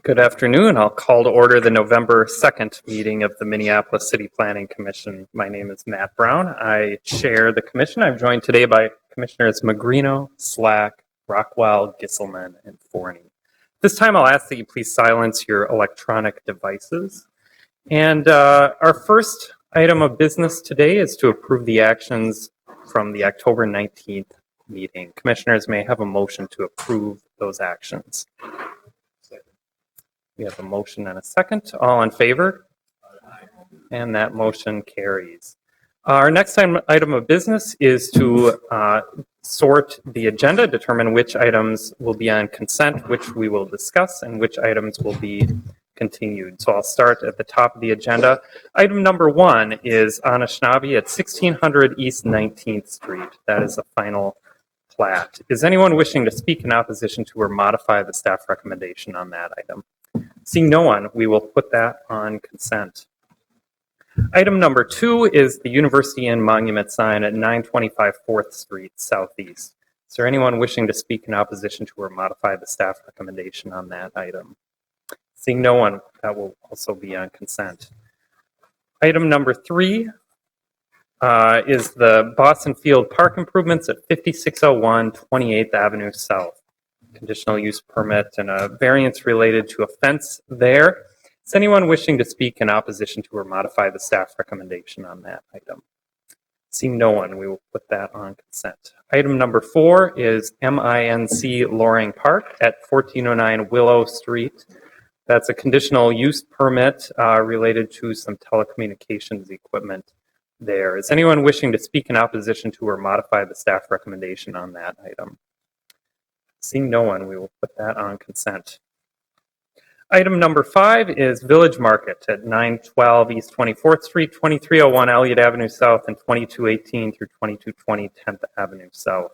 Good afternoon. I'll call to order the November 2nd meeting of the Minneapolis City Planning Commission. My name is Matt Brown. I chair the commission. I'm joined today by Commissioners Magrino, Slack, Rockwell, Gisselman, and Forney. This time I'll ask that you please silence your electronic devices. And our first item of business today is to approve the actions from the October 19th meeting. Commissioners may have a motion to approve those actions. We have a motion and a second. All in favor? And that motion carries. Our next item of business is to sort the agenda, determine which items will be on consent, which we will discuss, and which items will be continued. So I'll start at the top of the agenda. Item number 1 is Anishinaabe at 1600 East 19th Street. That is a final plat. Is anyone wishing to speak in opposition to or modify the staff recommendation on that item? Seeing no one, we will put that on consent. Item number 2 is the University Inn monument sign at 925 4th Street Southeast. Is there anyone wishing to speak in opposition to or modify the staff recommendation on that item? Seeing no one, that will also be on consent. Item number 3 is the Boston Field Park improvements at 5601 28th Avenue South. Conditional use permit and a variance related to a fence there. Is anyone wishing to speak in opposition to or modify the staff recommendation on that item? Seeing no one, we will put that on consent. Item number 4 is MINC Loring Park at 1409 Willow Street. That's a conditional use permit related to some telecommunications equipment there. Is anyone wishing to speak in opposition to or modify the staff recommendation on that item? Seeing no one, we will put that on consent. Item number 5 is Village Market at 912 East 24th Street, 2301 Elliott Avenue South, and 2218 through 2220 10th Avenue South.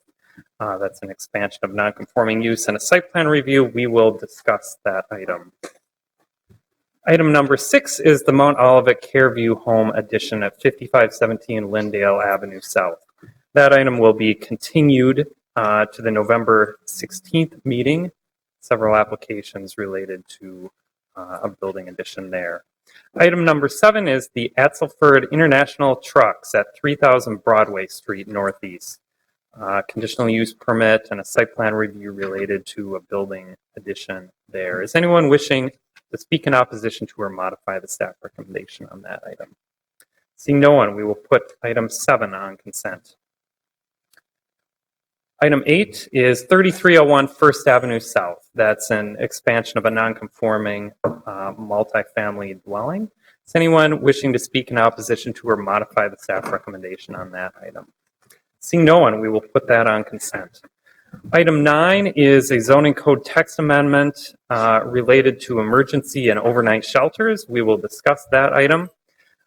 That's an expansion of non-conforming use and a site plan review. We will discuss that item. Item number 6 is the Mount Olivet Careview Home Addition at 5517 Lyndale Avenue South. That item will be continued to the November 16th meeting. Several applications related to a building addition there. Item number 7 is the Atzelford International Trucks at 3000 Broadway Street Northeast. Conditional use permit and a site plan review related to a building addition there. Is anyone wishing to speak in opposition to or modify the staff recommendation on that item? Seeing no one, we will put item 7 on consent. Item 8 is 3301 First Avenue South. That's an expansion of a non-conforming multifamily dwelling. Is anyone wishing to speak in opposition to or modify the staff recommendation on that item? Seeing no one, we will put that on consent. Item 9 is a zoning code text amendment related to emergency and overnight shelters. We will discuss that item.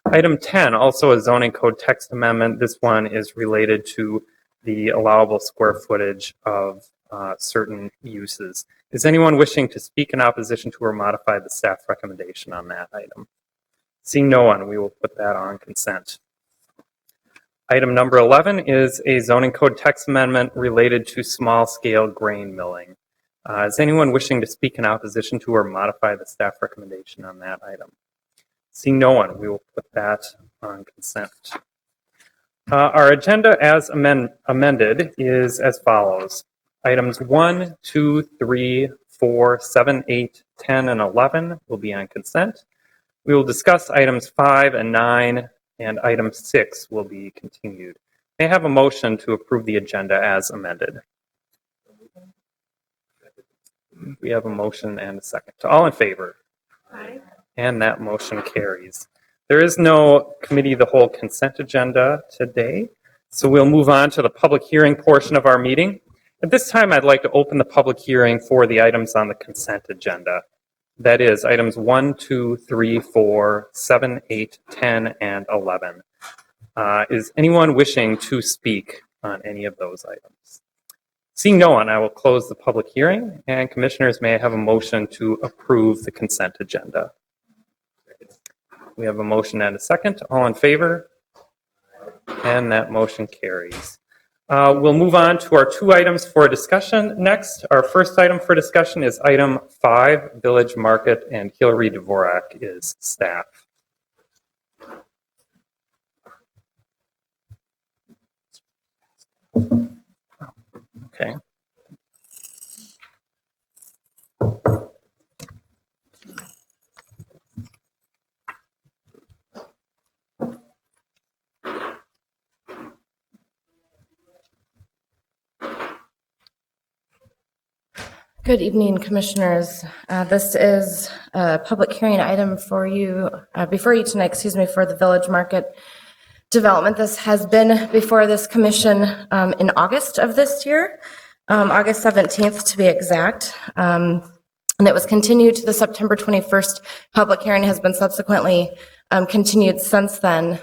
Item 10, also a zoning code text amendment. This one is related to the allowable square footage of certain uses. Is anyone wishing to speak in opposition to or modify the staff recommendation on that item? Seeing no one, we will put that on consent. Item number 11 is a zoning code text amendment related to small-scale grain milling. Is anyone wishing to speak in opposition to or modify the staff recommendation on that item? Seeing no one, we will put that on consent. Our agenda as amended is as follows. Items 1, 2, 3, 4, 7, 8, 10, and 11 will be on consent. We will discuss items 5 and 9, and item 6 will be continued. May I have a motion to approve the agenda as amended? We have a motion and a second. All in favor? Aye. And that motion carries. There is no committee of the whole consent agenda today, so we'll move on to the public hearing portion of our meeting. At this time, I'd like to open the public hearing for the items on the consent agenda. That is items 1, 2, 3, 4, 7, 8, 10, and 11. Is anyone wishing to speak on any of those items? Seeing no one, I will close the public hearing, and commissioners may have a motion to approve the consent agenda. We have a motion and a second. All in favor? And that motion carries. We'll move on to our 2 items for discussion next. Our first item for discussion is item 5, Village Market, and Hillary Dvorak is staff. Okay. Good evening, Commissioners. This is a public hearing item for you, before you tonight, for the Village Market development. This has been before this commission in August of this year, August 17th to be exact. And it was continued to the September 21st public hearing, has been subsequently continued since then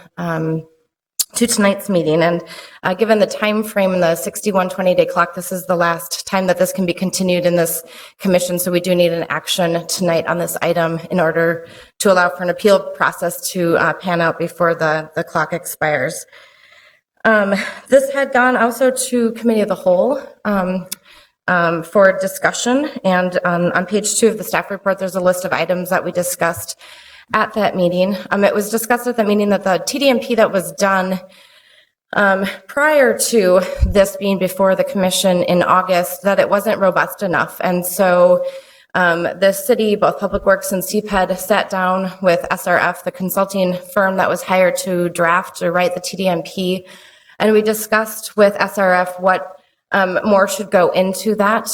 to tonight's meeting. And given the time frame and the 61 20-day clock, this is the last time that this can be continued in this commission. So we do need an action tonight on this item in order to allow for an appeal process to pan out before the clock expires. This had gone also to Committee of the Whole for discussion. And on page 2 of the staff report, there's a list of items that we discussed at that meeting. It was discussed at that meeting that the TDMP that was done prior to this being before the commission in August, that it wasn't robust enough. And so the city, both Public Works and CPED, sat down with SRF, the consulting firm that was hired to draft or write the TDMP. And we discussed with SRF what more should go into that.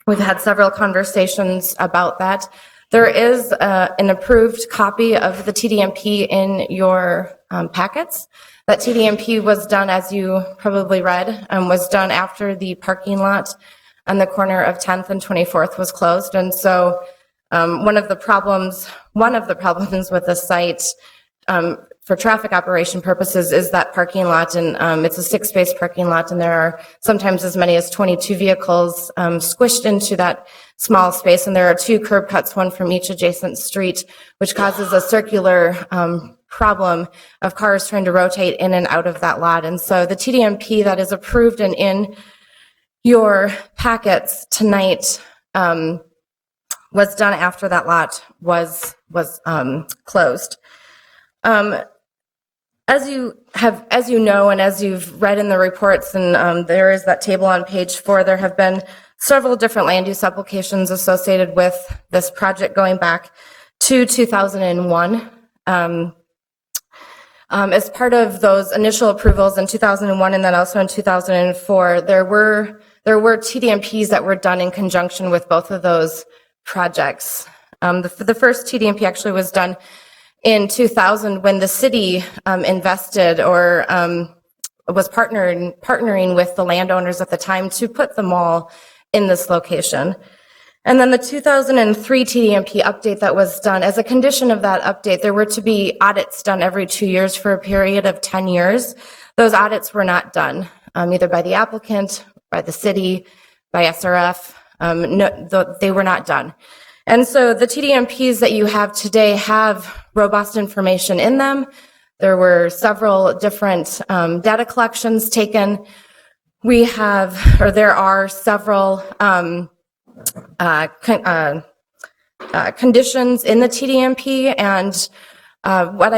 We've had several conversations about that. There is an approved copy of the TDMP in your packets. That TDMP was done, as you probably read, was done after the parking lot on the corner of 10th and 24th was closed. And so one of the problems with the site for traffic operation purposes is that parking lot, and it's a 6-space parking lot, and there are sometimes as many as 22 vehicles squished into that small space, and there are 2 curb cuts, one from each adjacent street, which causes a circular problem of cars trying to rotate in and out of that lot. And so the TDMP that is approved and in your packets tonight was done after that lot was closed. As you know, and as you've read in the reports, and there is that table on page 4, there have been several different land use applications associated with this project going back to 2001. As part of those initial approvals in 2001 and then also in 2004, there were TDMPs that were done in conjunction with both of those projects. The first TDMP actually was done in 2000 when the city invested or was partnering with the landowners at the time to put the mall in this location. And then the 2003 TDMP update that was done, as a condition of that update, there were to be audits done every 2 years for a period of 10 years. Those audits were not done, either by the applicant, by the city, by SRF. They were not done. And so the TDMPs that you have today have robust information in them. There were several different data collections taken. There are several conditions in the TDMP, and what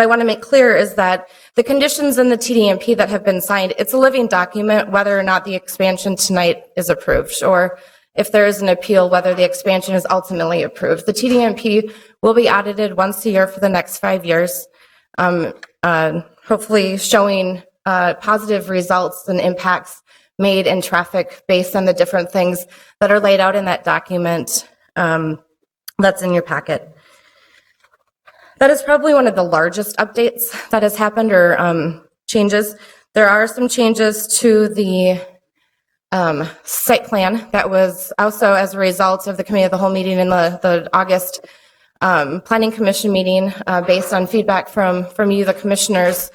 I want to make clear is that the conditions in the TDMP that have been signed, it's a living document whether or not the expansion tonight is approved, or if there is an appeal, whether the expansion is ultimately approved. The TDMP will be audited once a year for the next 5 years, hopefully showing positive results and impacts made in traffic based on the different things that are laid out in that document that's in your packet. That is probably one of the largest updates that has happened, or changes. There are some changes to the site plan that was also as a result of the Committee of the Whole meeting in the August Planning Commission meeting, based on feedback from you, the commissioners,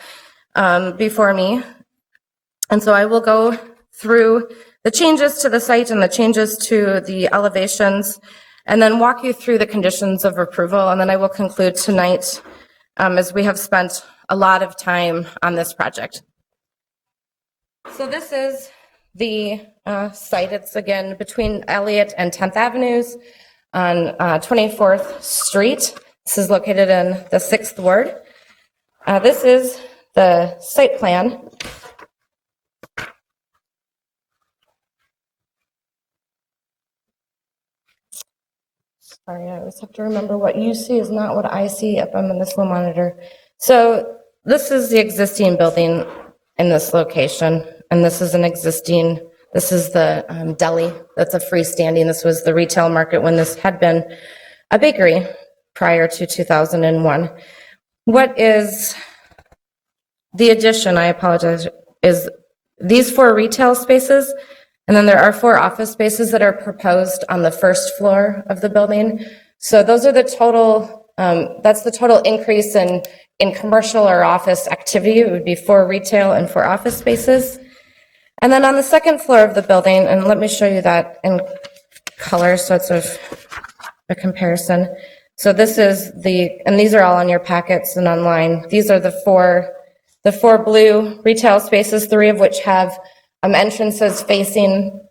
before me. And so I will go through the changes to the site and the changes to the elevations, and then walk you through the conditions of approval. And then I will conclude tonight, as we have spent a lot of time on this project. So this is the site. It's again between Elliott and 10th Avenues on 24th Street. This is located in the 6th Ward. This is the site plan. Sorry, I always have to remember what you see is not what I see up on this little monitor. So this is the existing building in this location, and this is this is the deli that's a freestanding. This was the retail market when this had been a bakery prior to 2001. What is the addition, I apologize, is these 4 retail spaces, and then there are 4 office spaces that are proposed on the first floor of the building. So those are the total, that's the total increase in commercial or office activity. It would be 4 retail and 4 office spaces. And then on the second floor of the building, and let me show you that in color so it's a comparison. So this is and these are all on your packets and online. These are the 4 blue retail spaces, 3 of which have entrances facing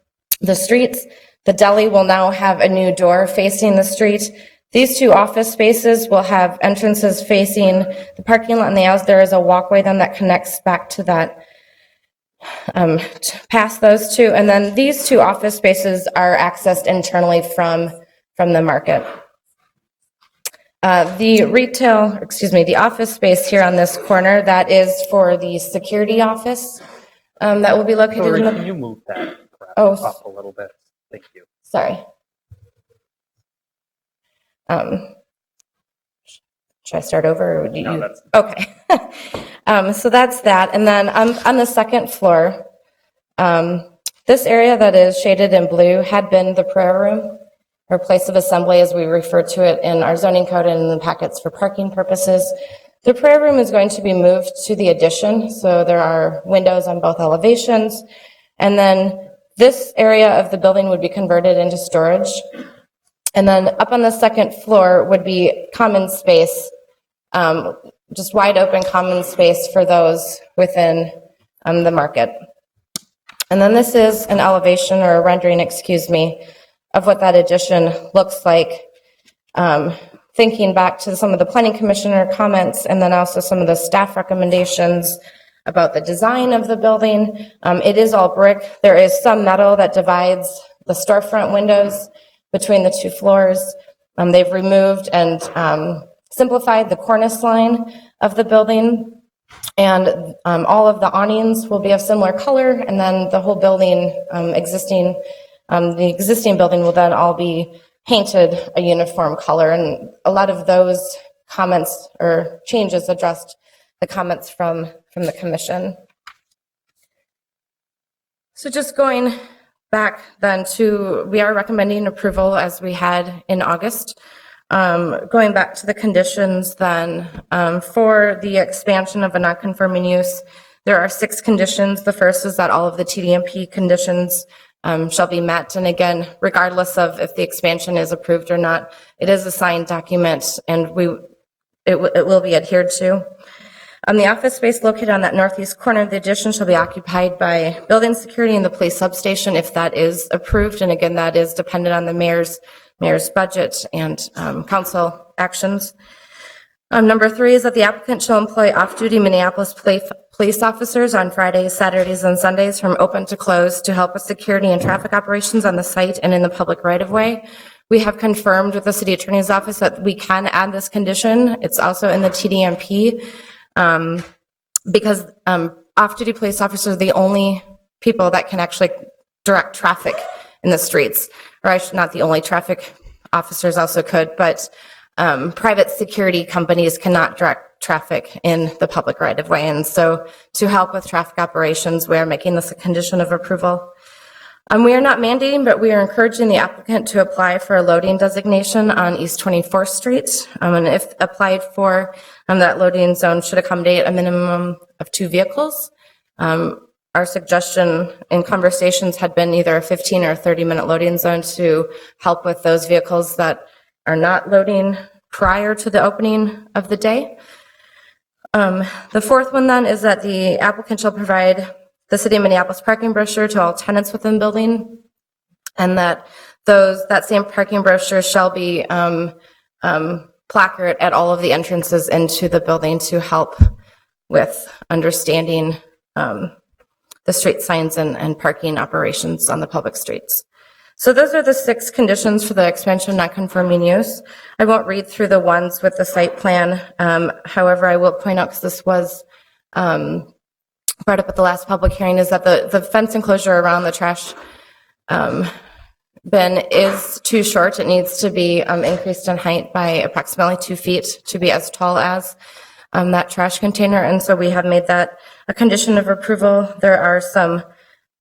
the streets. The deli will now have a new door facing the street. These 2 office spaces will have entrances facing the parking lot and the aisles. There is a walkway then that connects back to that, past those 2. And then these 2 office spaces are accessed internally from the market. The office space here on this corner, that is for the security office that will be located Hillary, in the... can you move that Oh. up a little bit? Thank you. Sorry. Should I start over? Or do you? No, that's... Okay. So that's that. And then on the second floor, this area that is shaded in blue had been the prayer room, or place of assembly as we refer to it in our zoning code and in the packets for parking purposes. The prayer room is going to be moved to the addition, so there are windows on both elevations. And then this area of the building would be converted into storage. And then up on the second floor would be common space, just wide open common space for those within the market. And then this is an elevation or a rendering, of what that addition looks like. Thinking back to some of the planning commissioner comments and then also some of the staff recommendations about the design of the building. It is all brick. There is some metal that divides the storefront windows between the 2 floors. They've removed and simplified the cornice line of the building, and all of the awnings will be of similar color, and then the whole building, the existing building will then all be painted a uniform color, and a lot of those comments or changes addressed the comments from the commission. So just going back then we are recommending approval as we had in August. Going back to the conditions then, for the expansion of a non-conforming use, there are 6 conditions. The first is that all of the TDMP conditions shall be met. And again, regardless of if the expansion is approved or not, it is a signed document and it will be adhered to. The office space located on that northeast corner of the addition shall be occupied by building security and the police substation if that is approved. And again, that is dependent on the mayor's budget and council actions. Number 3 is that the applicant shall employ off-duty Minneapolis police officers on Fridays, Saturdays, and Sundays from open to close to help with security and traffic operations on the site and in the public right-of-way. We have confirmed with the city attorney's office that we can add this condition. It's also in the TDMP because off-duty police officers are the only people that can actually direct traffic in the streets. Or not the only, traffic officers also could, but private security companies cannot direct traffic in the public right-of-way. And so to help with traffic operations, we are making this a condition of approval. We are not mandating, but we are encouraging the applicant to apply for a loading designation on East 24th Street. And if applied for, that loading zone should accommodate a minimum of 2 vehicles. Our suggestion in conversations had been either a 15 or 30-minute loading zone to help with those vehicles that are not loading prior to the opening of the day. The fourth one then is that the applicant shall provide the City of Minneapolis parking brochure to all tenants within the building, and that that same parking brochure shall be placard at all of the entrances into the building to help with understanding the street signs and parking operations on the public streets. So those are the 6 conditions for the expansion non-conforming use. I won't read through the ones with the site plan. However, I will point out, because this was brought up at the last public hearing, is that the fence enclosure around the trash bin is too short. It needs to be increased in height by approximately 2 feet to be as tall as that trash container. And so we have made that a condition of approval. There are some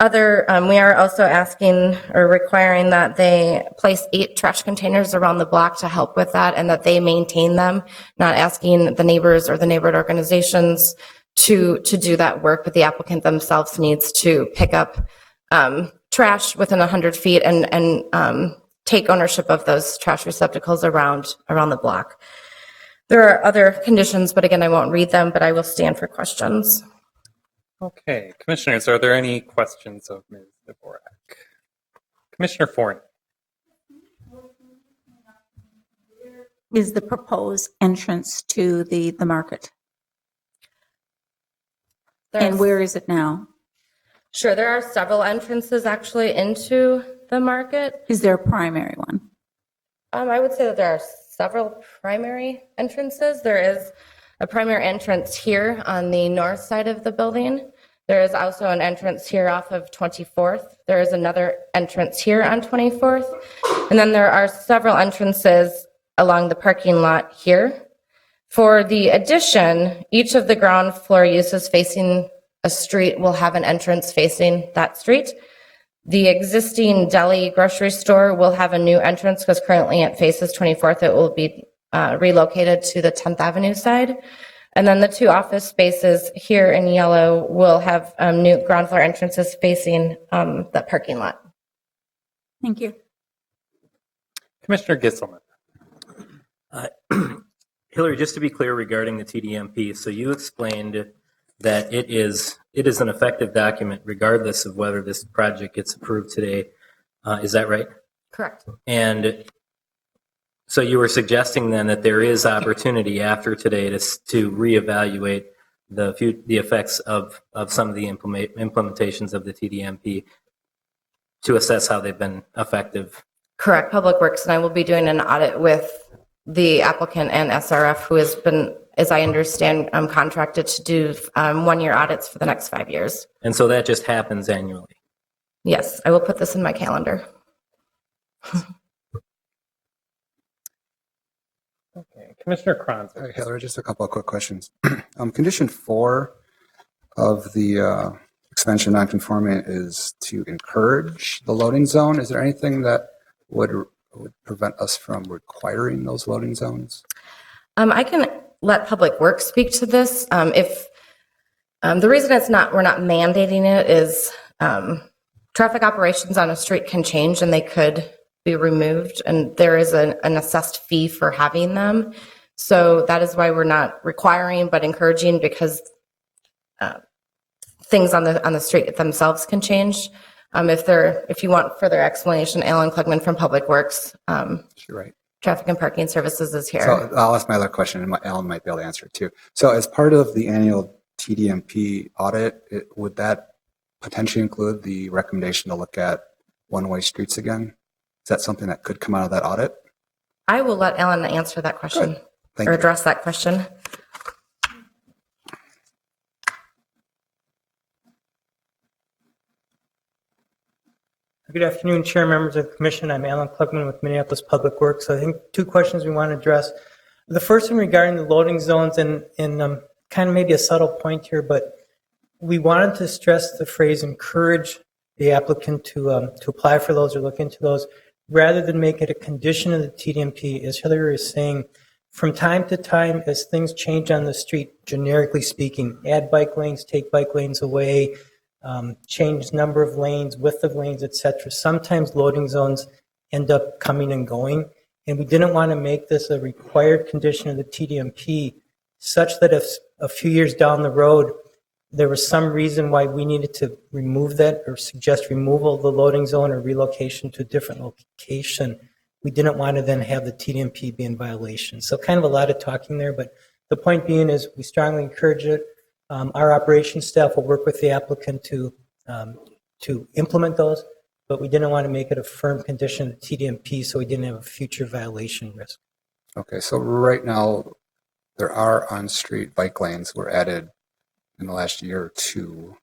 other, we are also asking or requiring that they place 8 trash containers around the block to help with that, and that they maintain them, not asking the neighbors or the neighborhood organizations to do that work, but the applicant themselves needs to pick up trash within 100 feet and take ownership of those trash receptacles around the block. There are other conditions, but again, I won't read them, but I will stand for questions. Okay, commissioners, are there any questions of Ms. Dvorak? Commissioner Forney. Is the proposed entrance to the market? And where is it now? Sure, there are several entrances actually into the market. Is there a primary one? I would say that there are several primary entrances. There is a primary entrance here on the north side of the building. There is also an entrance here off of 24th. There is another entrance here on 24th. And then there are several entrances along the parking lot here. For the addition, each of the ground floor uses facing a street will have an entrance facing that street. The existing deli grocery store will have a new entrance, because currently it faces 24th. It will be relocated to the 10th Avenue side. And then the 2 office spaces here in yellow will have new ground floor entrances facing the parking lot. Thank you. Commissioner Gisselman. Hillary, just to be clear regarding the TDMP, so you explained that it is an effective document regardless of whether this project gets approved today. Is that right? Correct. And so you were suggesting then that there is opportunity after today to reevaluate the effects of some of the implementations of the TDMP to assess how they've been effective. Correct. Public Works and I will be doing an audit with the applicant and SRF, who has been, as I understand, contracted to do 1-year audits for the next 5 years. And so that just happens annually? Yes, I will put this in my calendar. Okay, Commissioner Kronzer. Hi, Hillary, just a couple of quick questions. Condition 4 of the expansion non-conforming is to encourage the loading zone. Is there anything that would prevent us from requiring those loading zones? I can let Public Works speak to this. If the reason we're not mandating it is traffic operations on a street can change and they could be removed, and there is an assessed fee for having them. So that is why we're not requiring but encouraging, because things on the street themselves can change. If you want further explanation, Alan Klugman from Public Works, You're right. Traffic and Parking Services is here. So I'll ask my other question, and Alan might be able to answer it too. So as part of the annual TDMP audit, would that potentially include the recommendation to look at one-way streets again? Is that something that could come out of that audit? I will let Alan answer that question. Good. Thank or you. address that question. Good afternoon, Chair, members of the Commission. I'm Alan Klugman with Minneapolis Public Works. So I think 2 questions we want to address. The first one regarding the loading zones, and kind of maybe a subtle point here, but we wanted to stress the phrase encourage the applicant to apply for those or look into those, rather than make it a condition of the TDMP. As Hillary is saying, from time to time, as things change on the street, generically speaking, add bike lanes, take bike lanes away, change number of lanes, width of lanes, etc. Sometimes loading zones end up coming and going, and we didn't want to make this a required condition of the TDMP, such that if a few years down the road, there was some reason why we needed to remove that or suggest removal of the loading zone or relocation to a different location, we didn't want to then have the TDMP be in violation. So kind of a lot of talking there, but the point being is we strongly encourage it. Our operations staff will work with the applicant to implement those, but we didn't want to make it a firm condition of TDMP so we didn't have a future violation risk. Okay, so right now, there are on-street bike lanes were added in the last year or two,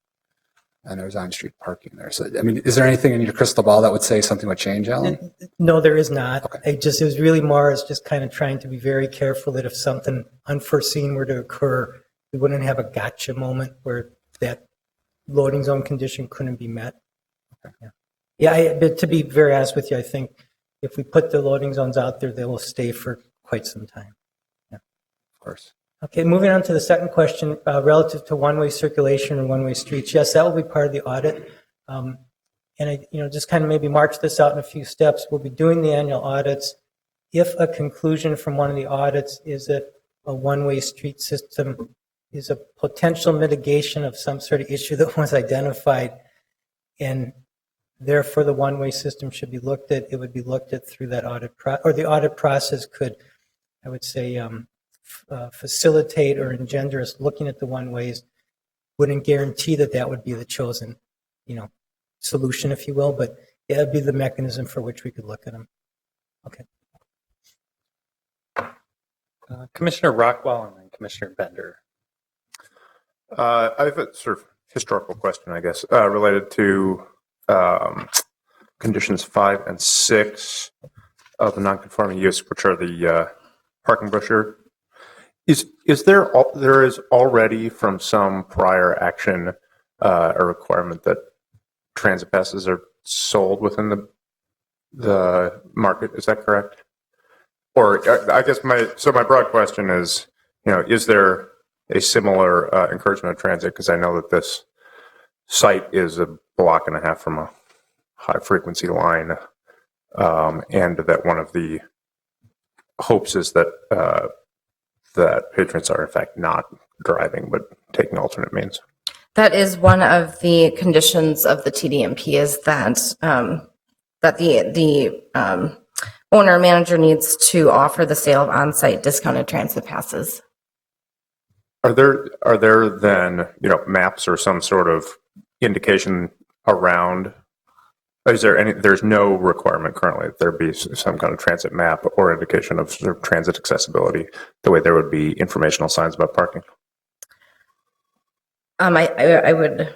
and there's on-street parking there. So, I mean, is there anything in your crystal ball that would say something would change, Alan? No, there is not. Okay. It was really more as just kind of trying to be very careful that if something unforeseen were to occur, we wouldn't have a gotcha moment where that loading zone condition couldn't be met. Okay. But to be very honest with you, I think if we put the loading zones out there, they will stay for quite some time. Of course. Okay, moving on to the second question relative to one-way circulation and one-way streets. Yes, that will be part of the audit. And I, just kind of maybe march this out in a few steps. We'll be doing the annual audits. If a conclusion from one of the audits is that a one-way street system is a potential mitigation of some sort of issue that was identified, and therefore the one-way system should be looked at, it would be looked at through that audit or the audit process could, I would say, facilitate or engender us looking at the one-ways. Wouldn't guarantee that that would be the chosen, solution, if you will, but it would be the mechanism for which we could look at them. Okay. Commissioner Rockwell and then Commissioner Bender. I have a sort of historical question, I guess, related to conditions 5 and 6 of the non-conforming use, which are the parking brochure. Is there is already from some prior action a requirement that transit passes are sold within the market? Is that correct? Or I guess my broad question is, is there a similar encouragement of transit? Because I know that this site is a block and a half from a high frequency line, and that one of the hopes is that that patrons are in fact not driving but taking alternate means. That is one of the conditions of the TDMP is that that the owner manager needs to offer the sale of on-site discounted transit passes. Are there then maps or some sort of indication around? There's no requirement currently that there be some kind of transit map or indication of sort of transit accessibility the way there would be informational signs about parking? I would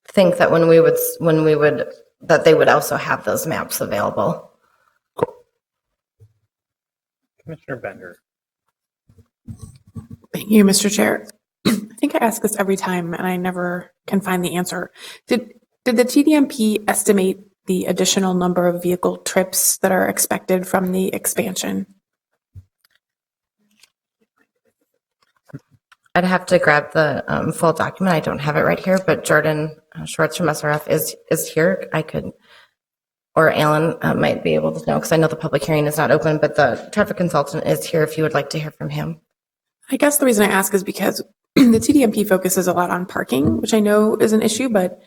think that when we would that they would also have those maps available. Cool. Commissioner Bender. Thank you, Mr. Chair. I think I ask this every time and I never can find the answer. Did the TDMP estimate the additional number of vehicle trips that are expected from the expansion? I'd have to grab the full document. I don't have it right here, but Jordan Schwartz from SRF is here. I could, or Alan might be able to know because I know the public hearing is not open, but the traffic consultant is here if you would like to hear from him. I guess the reason I ask is because the TDMP focuses a lot on parking, which I know is an issue, but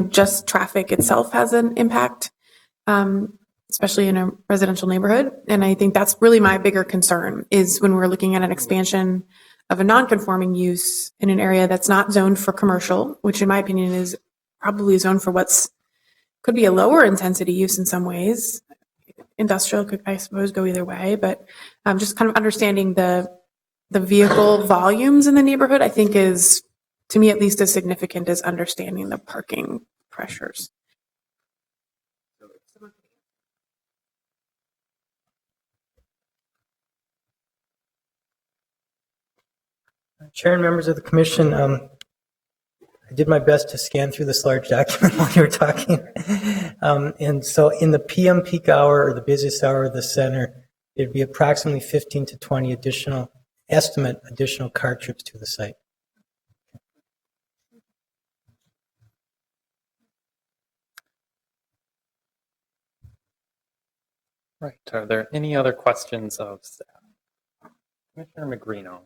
just traffic itself has an impact, especially in a residential neighborhood. And I think that's really my bigger concern is when we're looking at an expansion of a non-conforming use in an area that's not zoned for commercial, which in my opinion is probably zoned for could be a lower intensity use in some ways. Industrial could, I suppose, go either way, but just kind of understanding the vehicle volumes in the neighborhood, I think is, to me at least, as significant as understanding the parking pressures. Chair and members of the commission, I did my best to scan through this large document while you were talking. And so in the PM peak hour or the busiest hour of the center, there'd be approximately 15 to 20 additional car trips to the site. Right. Are there any other questions of staff? Commissioner Magrino.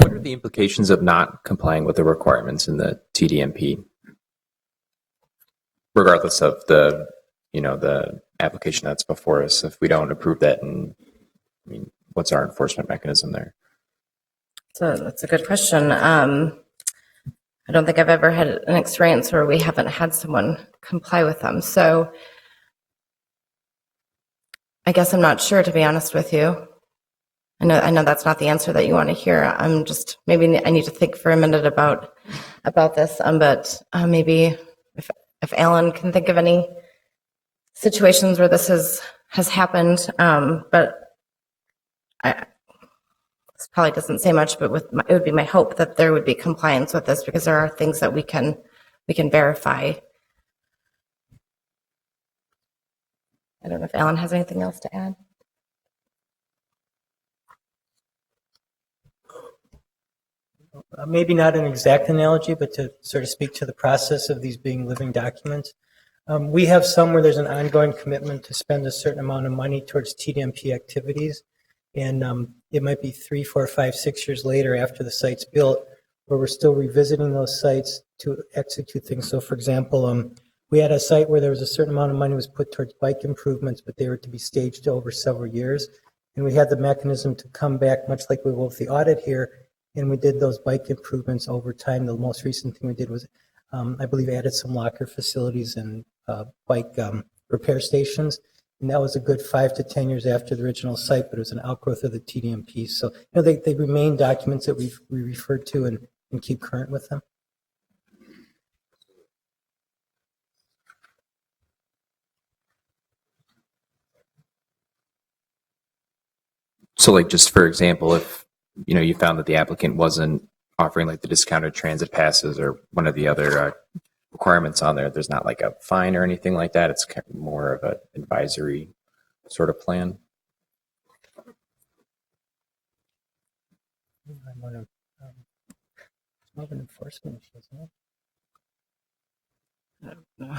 What are the implications of not complying with the requirements in the TDMP, regardless of the application that's before us? If we don't approve that, and I mean, what's our enforcement mechanism there? So that's a good question. I don't think I've ever had an experience where we haven't had someone comply with them. So I guess I'm not sure, to be honest with you. I know that's not the answer that you want to hear. I'm just, maybe I need to think for a minute about this. But maybe if Alan can think of any situations where this has happened. But this probably doesn't say much, but it would be my hope that there would be compliance with this, because there are things that we can verify. I don't know if Alan has anything else to add. Maybe not an exact analogy, but to sort of speak to the process of these being living documents. We have some where there's an ongoing commitment to spend a certain amount of money towards TDMP activities. And it might be 3, 4, 5, 6 years later after the site's built, where we're still revisiting those sites to execute things. So for example, we had a site where there was a certain amount of money was put towards bike improvements, but they were to be staged over several years. And we had the mechanism to come back, much like we will with the audit here, and we did those bike improvements over time. The most recent thing we did was, I believe, added some locker facilities and bike repair stations. And that was a good 5 to 10 years after the original site, but it was an outgrowth of the TDMP. So, they remain documents that we refer to and keep current with them. So, like, just for example, if you found that the applicant wasn't offering like the discounted transit passes or one of the other requirements on there, there's not like a fine or anything like that. It's kind of more of an advisory sort of plan. It's more of an enforcement issue, isn't it?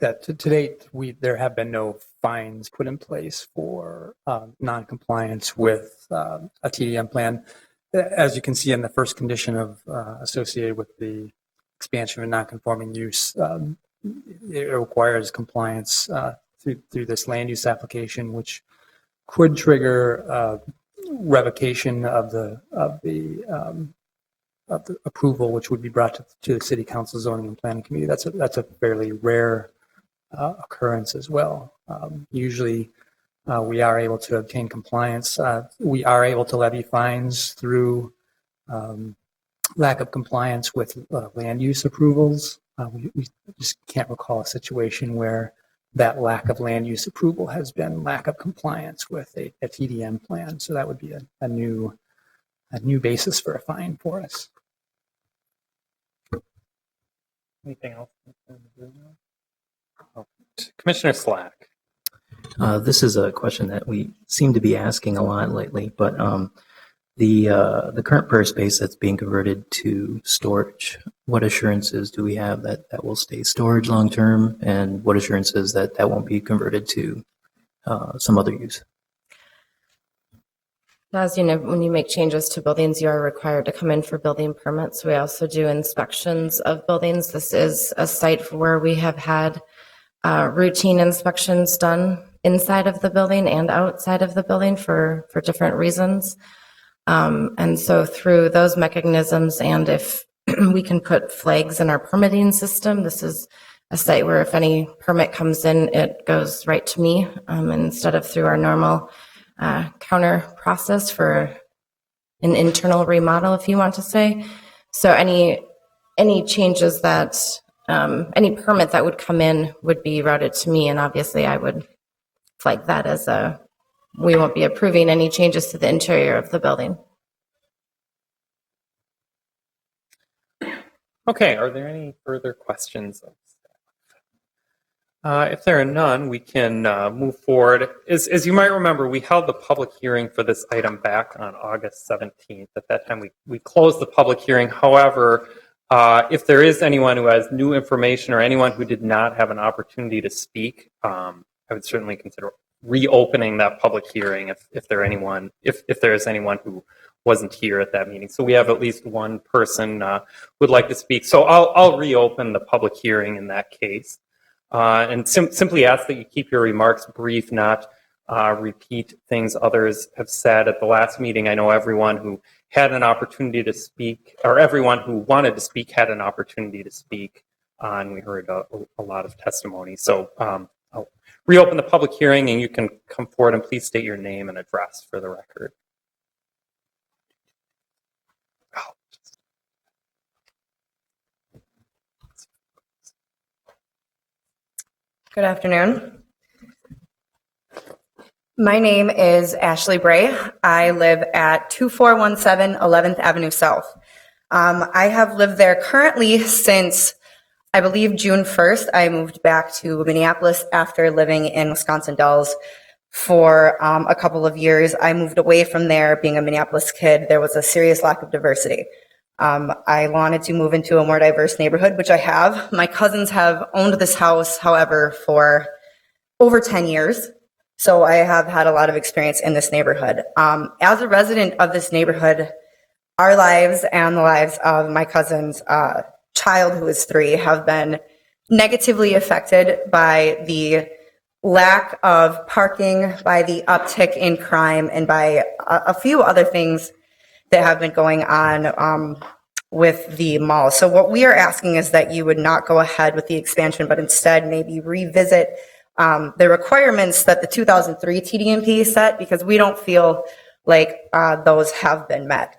That to date, there have been no fines put in place for non-compliance with a TDM plan. As you can see in the first condition of associated with the expansion of non-conforming use, it requires compliance through this land use application, which could trigger revocation of the approval, which would be brought to the City Council Zoning and Planning Committee. That's a fairly rare occurrence as well. Usually, we are able to obtain compliance. We are able to levy fines through lack of compliance with land use approvals. We just can't recall a situation where that lack of land use approval has been lack of compliance with a TDM plan. So that would be a new basis for a fine for us. Anything else? Commissioner Slack. This is a question that we seem to be asking a lot lately, but the current prayer space that's being converted to storage, what assurances do we have that that will stay storage long term, and what assurances that that won't be converted to some other use? As you know, when you make changes to buildings, you are required to come in for building permits. We also do inspections of buildings. This is a site where we have had routine inspections done inside of the building and outside of the building for different reasons. And so through those mechanisms, and if we can put flags in our permitting system, this is a site where if any permit comes in, it goes right to me instead of through our normal counter process for an internal remodel, if you want to say. So any changes that, any permit that would come in would be routed to me, and obviously I would flag that as we won't be approving any changes to the interior of the building. Okay, are there any further questions of staff? If there are none, we can move forward. As you might remember, we held the public hearing for this item back on August 17th. At that time, we closed the public hearing. However, if there is anyone who has new information or anyone who did not have an opportunity to speak, I would certainly consider reopening that public hearing if there is anyone who wasn't here at that meeting. So we have at least one person would like to speak. So I'll reopen the public hearing in that case. And simply ask that you keep your remarks brief, not repeat things others have said at the last meeting. I know everyone who had an opportunity to speak, or everyone who wanted to speak had an opportunity to speak, and we heard a lot of testimony. So I'll reopen the public hearing, and you can come forward and please state your name and address for the record. Good afternoon. My name is Ashley Bray. I live at 2417 11th Avenue South. I have lived there currently since, I believe, June 1st. I moved back to Minneapolis after living in Wisconsin Dells for a couple of years. I moved away from there being a Minneapolis kid. There was a serious lack of diversity. I wanted to move into a more diverse neighborhood, which I have. My cousins have owned this house, however, for over 10 years. So I have had a lot of experience in this neighborhood. As a resident of this neighborhood, our lives and the lives of my cousin's child, who is 3, have been negatively affected by the lack of parking, by the uptick in crime, and by a few other things that have been going on with the mall. So what we are asking is that you would not go ahead with the expansion, but instead maybe revisit the requirements that the 2003 TDMP set, because we don't feel like those have been met.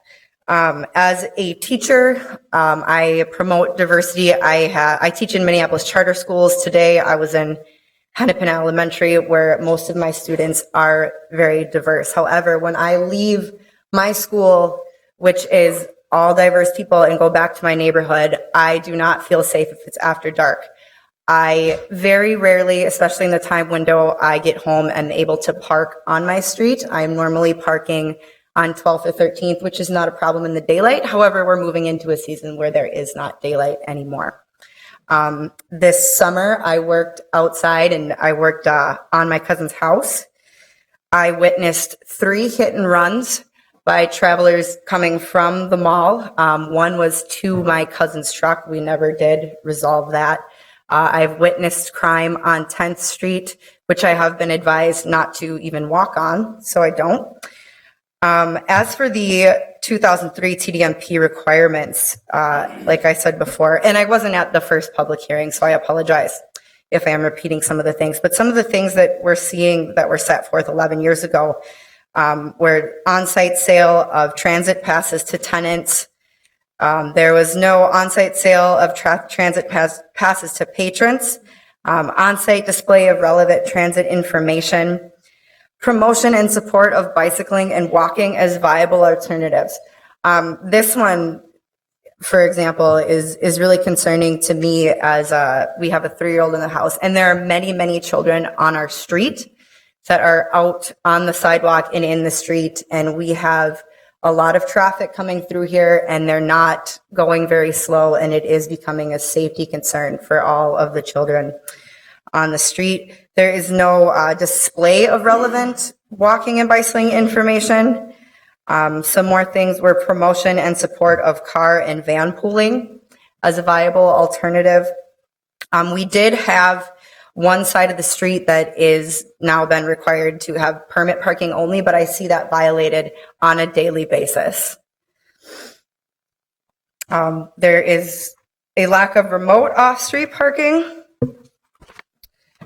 As a teacher, I promote diversity. I teach in Minneapolis charter schools. Today I was in Hennepin Elementary, where most of my students are very diverse. However, when I leave my school, which is all diverse people, and go back to my neighborhood, I do not feel safe if it's after dark. I very rarely, especially in the time window I get home, am able to park on my street. I'm normally parking on 12th or 13th, which is not a problem in the daylight. However, we're moving into a season where there is not daylight anymore. This summer, I worked outside and I worked on my cousin's house. I witnessed 3 hit and runs by travelers coming from the mall. One was to my cousin's truck. We never did resolve that. I've witnessed crime on 10th Street, which I have been advised not to even walk on, so I don't. As for the 2003 TDMP requirements, like I said before, and I wasn't at the first public hearing, so I apologize if I am repeating some of the things, but some of the things that we're seeing that were set forth 11 years ago were on-site sale of transit passes to tenants. There was no on-site sale of transit passes to patrons, on-site display of relevant transit information, promotion and support of bicycling and walking as viable alternatives. This one, for example, is really concerning to me, as we have a 3-year-old in the house, and there are many, many children on our street that are out on the sidewalk and in the street, and we have a lot of traffic coming through here, and they're not going very slow, and it is becoming a safety concern for all of the children on the street. There is no display of relevant walking and bicycling information. Some more things were promotion and support of car and van pooling as a viable alternative. We did have one side of the street that is now been required to have permit parking only, but I see that violated on a daily basis. There is a lack of remote off-street parking,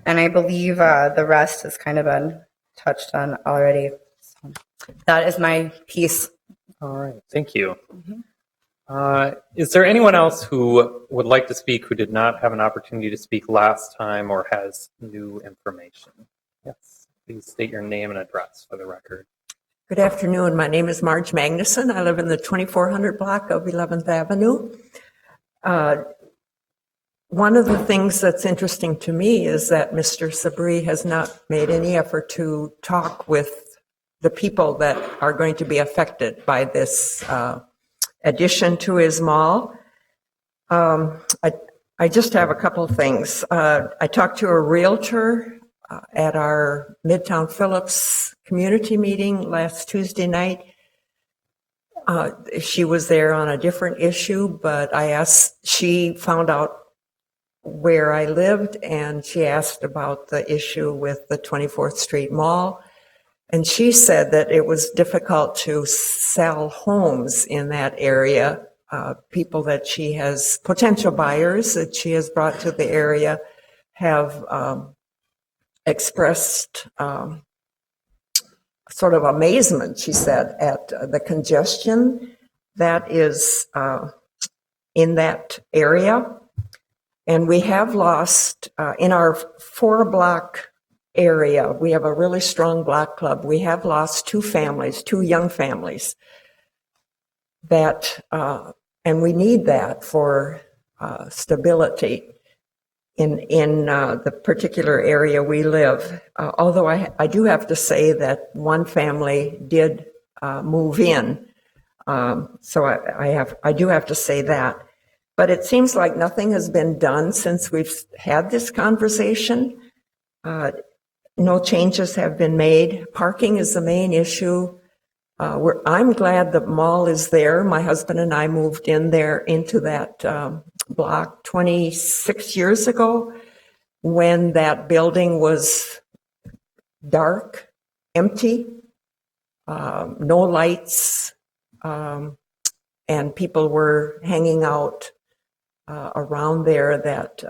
and I believe the rest has kind of been touched on already. So that is my piece. All right, thank you. Is there anyone else who would like to speak who did not have an opportunity to speak last time or has new information? Yes, please state your name and address for the record. Good afternoon. My name is Marge Magnuson. I live in the 2400 block of 11th Avenue. One of the things that's interesting to me is that Mr. Sabri has not made any effort to talk with the people that are going to be affected by this addition to his mall. I just have a couple of things. I talked to a realtor at our Midtown Phillips community meeting last Tuesday night. She was there on a different issue, but she found out where I lived, and she asked about the issue with the 24th Street Mall. And she said that it was difficult to sell homes in that area. People that she has, potential buyers that she has brought to the area, have expressed sort of amazement, she said, at the congestion that is in that area. And we have lost, in our 4-block area, we have a really strong block club. We have lost 2 families, 2 young families that, and we need that for stability in the particular area we live. Although I do have to say that one family did move in. So I do have to say that. But it seems like nothing has been done since we've had this conversation. No changes have been made. Parking is the main issue. I'm glad the mall is there. My husband and I moved in there into that block 26 years ago when that building was dark, empty, no lights, and people were hanging out around there that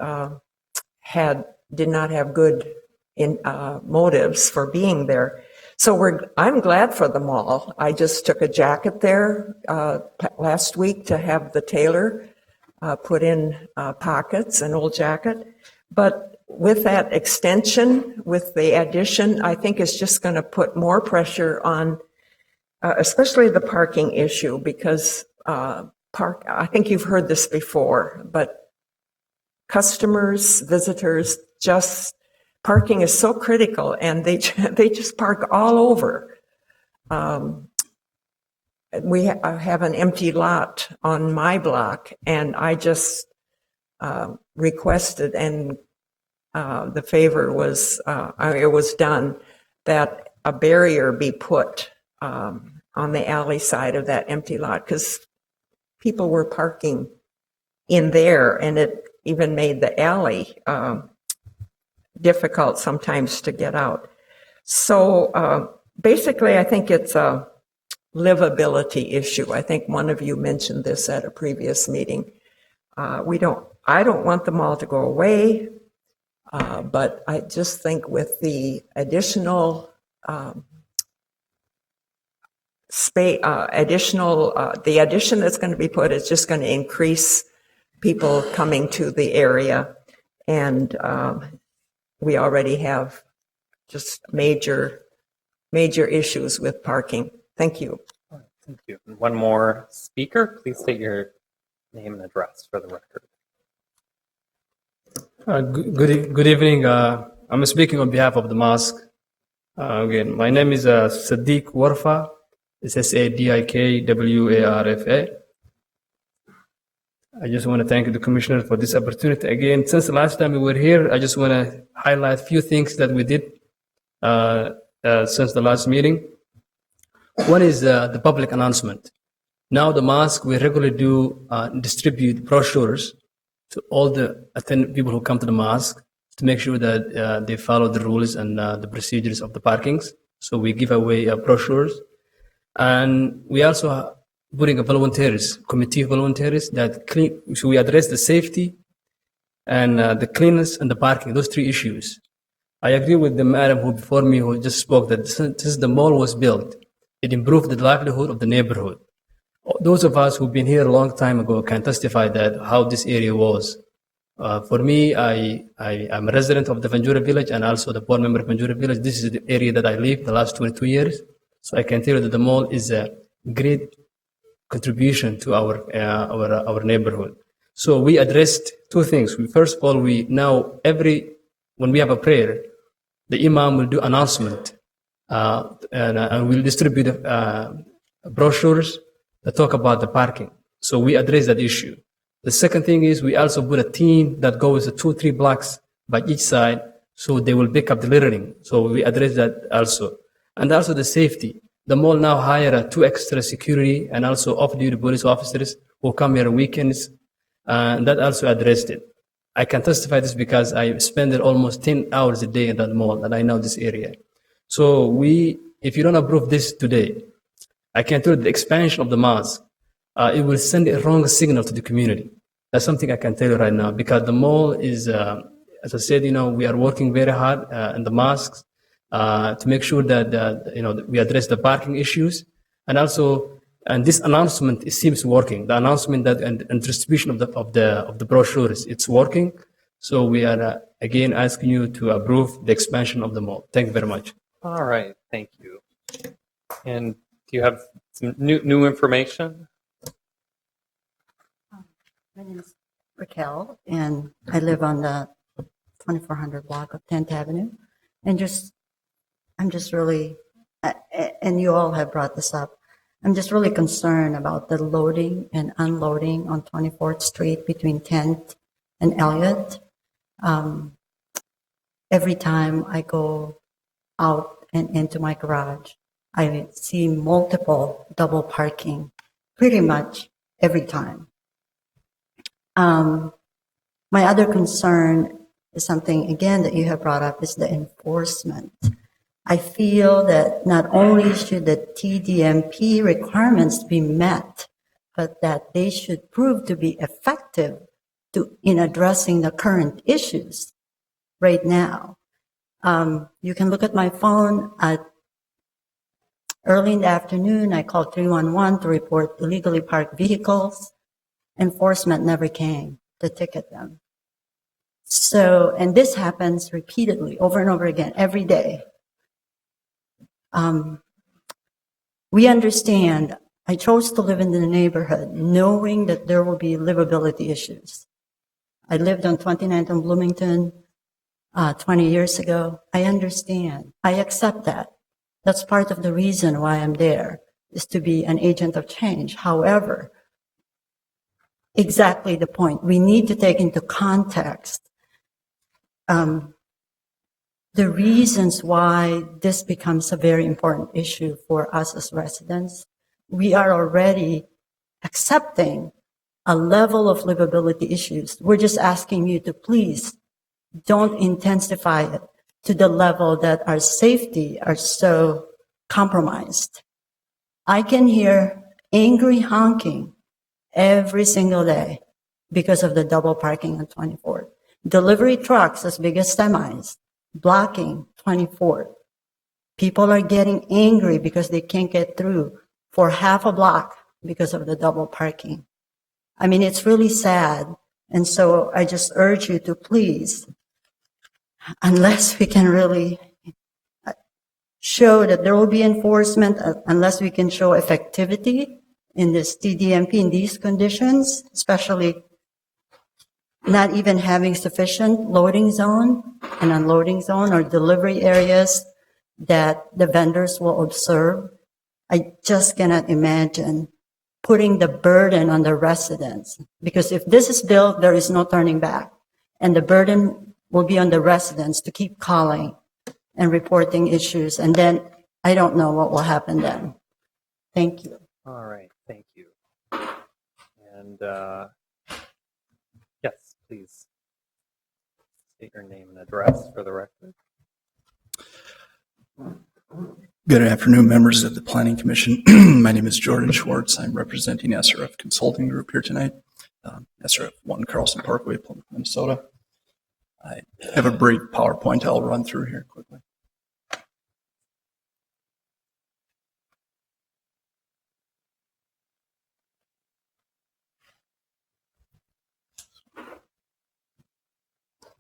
did not have good motives for being there. So I'm glad for the mall. I just took a jacket there last week to have the tailor put in pockets, an old jacket. But with that extension, with the addition, I think it's just going to put more pressure on, especially the parking issue, because I think you've heard this before, but customers, visitors, parking is so critical, and they just park all over. I have an empty lot on my block, and I just requested, and the favor was, it was done, that a barrier be put on the alley side of that empty lot, because people were parking in there, and it even made the alley difficult sometimes to get out. So basically, I think it's a livability issue. I think one of you mentioned this at a previous meeting. I don't want the mall to go away, but I just think with the additional the addition that's going to be put is just going to increase people coming to the area, and we already have just major issues with parking. Thank you. Thank you. One more speaker. Please state your name and address for the record. Good evening. I'm speaking on behalf of the mosque. Again, my name is Sadiq Warfa. It's SADIKWARFA. I just want to thank the commissioner for this opportunity. Again, since the last time we were here, I just want to highlight a few things that we did since the last meeting. One is the public announcement. Now the mosque, we regularly do distribute brochures to all the people who come to the mosque to make sure that they follow the rules and the procedures of the parkings. So we give away brochures. And we also putting volunteers, committee volunteers that clean. So we address the safety and the cleanliness and the parking, those 3 issues. I agree with the madam who before me who just spoke that since the mall was built, it improved the livelihood of the neighborhood. Those of us who've been here a long time ago can testify that how this area was. For me, I'm a resident of the Ventura Village and also the board member of Ventura Village. This is the area that I live the last 22 years. So I can tell you that the mall is a great contribution to our neighborhood. So we addressed 2 things. First of all, when we have a prayer, the imam will do announcement and we'll distribute brochures that talk about the parking. So we address that issue. The second thing is we also put a team that goes 2-3 blocks by each side, so they will pick up the littering. So we address that also. And also the safety. The mall now hire 2 extra security and also off-duty police officers who come here on weekends. And that also addressed it. I can testify this because I spend almost 10 hours a day in that mall and I know this area. So if you don't approve this today, I can tell you the expansion of the mosque, it will send a wrong signal to the community. That's something I can tell you right now because the mall is, as I said, we are working very hard in the mosques to make sure that we address the parking issues, and also, and this announcement it seems working. The announcement that and distribution of the brochures, it's working. So we are again asking you to approve the expansion of the mall. Thank you very much. All right, thank you. And do you have some new information? My name is Raquel, and I live on the 2400 block of 10th Avenue. And I'm just really, and you all have brought this up, I'm just really concerned about the loading and unloading on 24th Street between 10th and Elliott. Every time I go out and into my garage, I see multiple double parking pretty much every time. My other concern is something, again, that you have brought up, is the enforcement. I feel that not only should the TDMP requirements be met, but that they should prove to be effective in addressing the current issues right now. You can look at my phone. Early in the afternoon, I called 311 to report illegally parked vehicles. Enforcement never came to ticket them. So, and this happens repeatedly, over and over again, every day. We understand. I chose to live in the neighborhood knowing that there will be livability issues. I lived on 29th and Bloomington 20 years ago. I understand. I accept that. That's part of the reason why I'm there, is to be an agent of change. However, exactly the point. We need to take into context the reasons why this becomes a very important issue for us as residents. We are already accepting a level of livability issues. We're just asking you to please don't intensify it to the level that our safety are so compromised. I can hear angry honking every single day because of the double parking on 24th. Delivery trucks as big as semis blocking 24th. People are getting angry because they can't get through for half a block because of the double parking. I mean, it's really sad. And so I just urge you to please, unless we can really show that there will be enforcement, unless we can show effectivity in this TDMP in these conditions, especially not even having sufficient loading zone and unloading zone or delivery areas that the vendors will observe. I just cannot imagine putting the burden on the residents, because if this is built, there is no turning back, and the burden will be on the residents to keep calling and reporting issues, and then I don't know what will happen then. Thank you. All right, thank you. And yes, please state your name and address for the record. Good afternoon, members of the Planning Commission. My name is Jordan Schwartz. I'm representing SRF Consulting Group here tonight. SRF 1 Carlson Parkway, Plymouth, Minnesota. I have a brief PowerPoint I'll run through here quickly.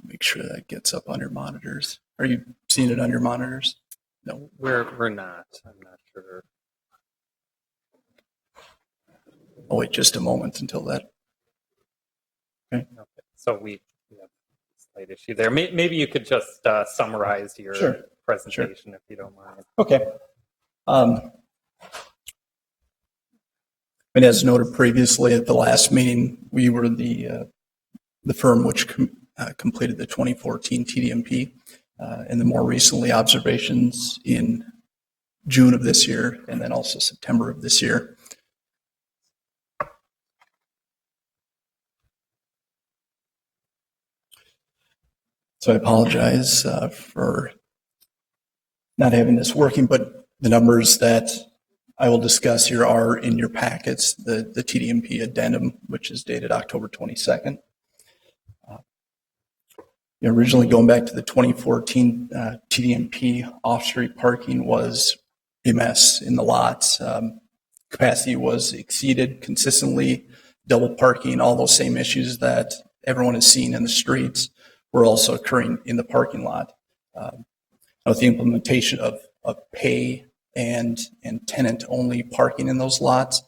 Make sure that gets up on your monitors. Are you seeing it on your monitors? No, we're not. I'm not sure. I'll wait just a moment until that. Okay. So we have a slight issue there. Maybe you could just summarize your presentation if you don't mind. Okay. And as noted previously at the last meeting, we were the firm which completed the 2014 TDMP. And the more recently observations in June of this year, and then also September of this year. So I apologize for not having this working, but the numbers that I will discuss here are in your packets, the TDMP addendum, which is dated October 22nd. Originally going back to the 2014 TDMP, off-street parking was a mess in the lots. Capacity was exceeded consistently, double parking, all those same issues that everyone has seen in the streets were also occurring in the parking lot. With the implementation of pay and tenant-only parking in those lots,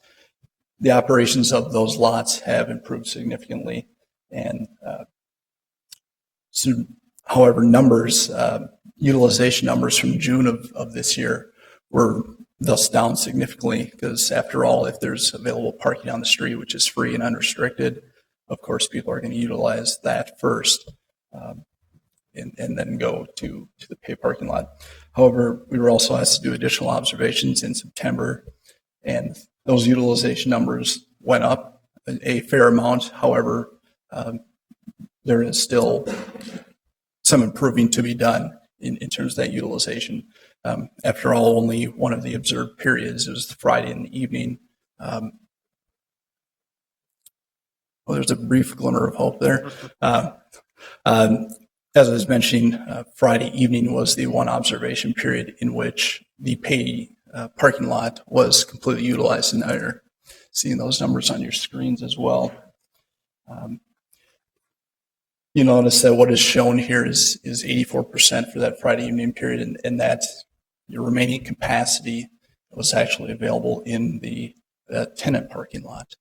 the operations of those lots have improved significantly. And however, utilization numbers from June of this year were thus down significantly, because after all, if there's available parking on the street, which is free and unrestricted, of course, people are going to utilize that first. And then go to the pay parking lot. However, we were also asked to do additional observations in September, and those utilization numbers went up a fair amount. However, there is still some improving to be done in terms of that utilization. After all, only one of the observed periods was the Friday in the evening. Well, there's a brief glimmer of hope there. As I was mentioning, Friday evening was the one observation period in which the pay parking lot was completely utilized, and now you're seeing those numbers on your screens as well. You notice that what is shown here is 84% for that Friday evening period, and that your remaining capacity was actually available in the tenant parking lot.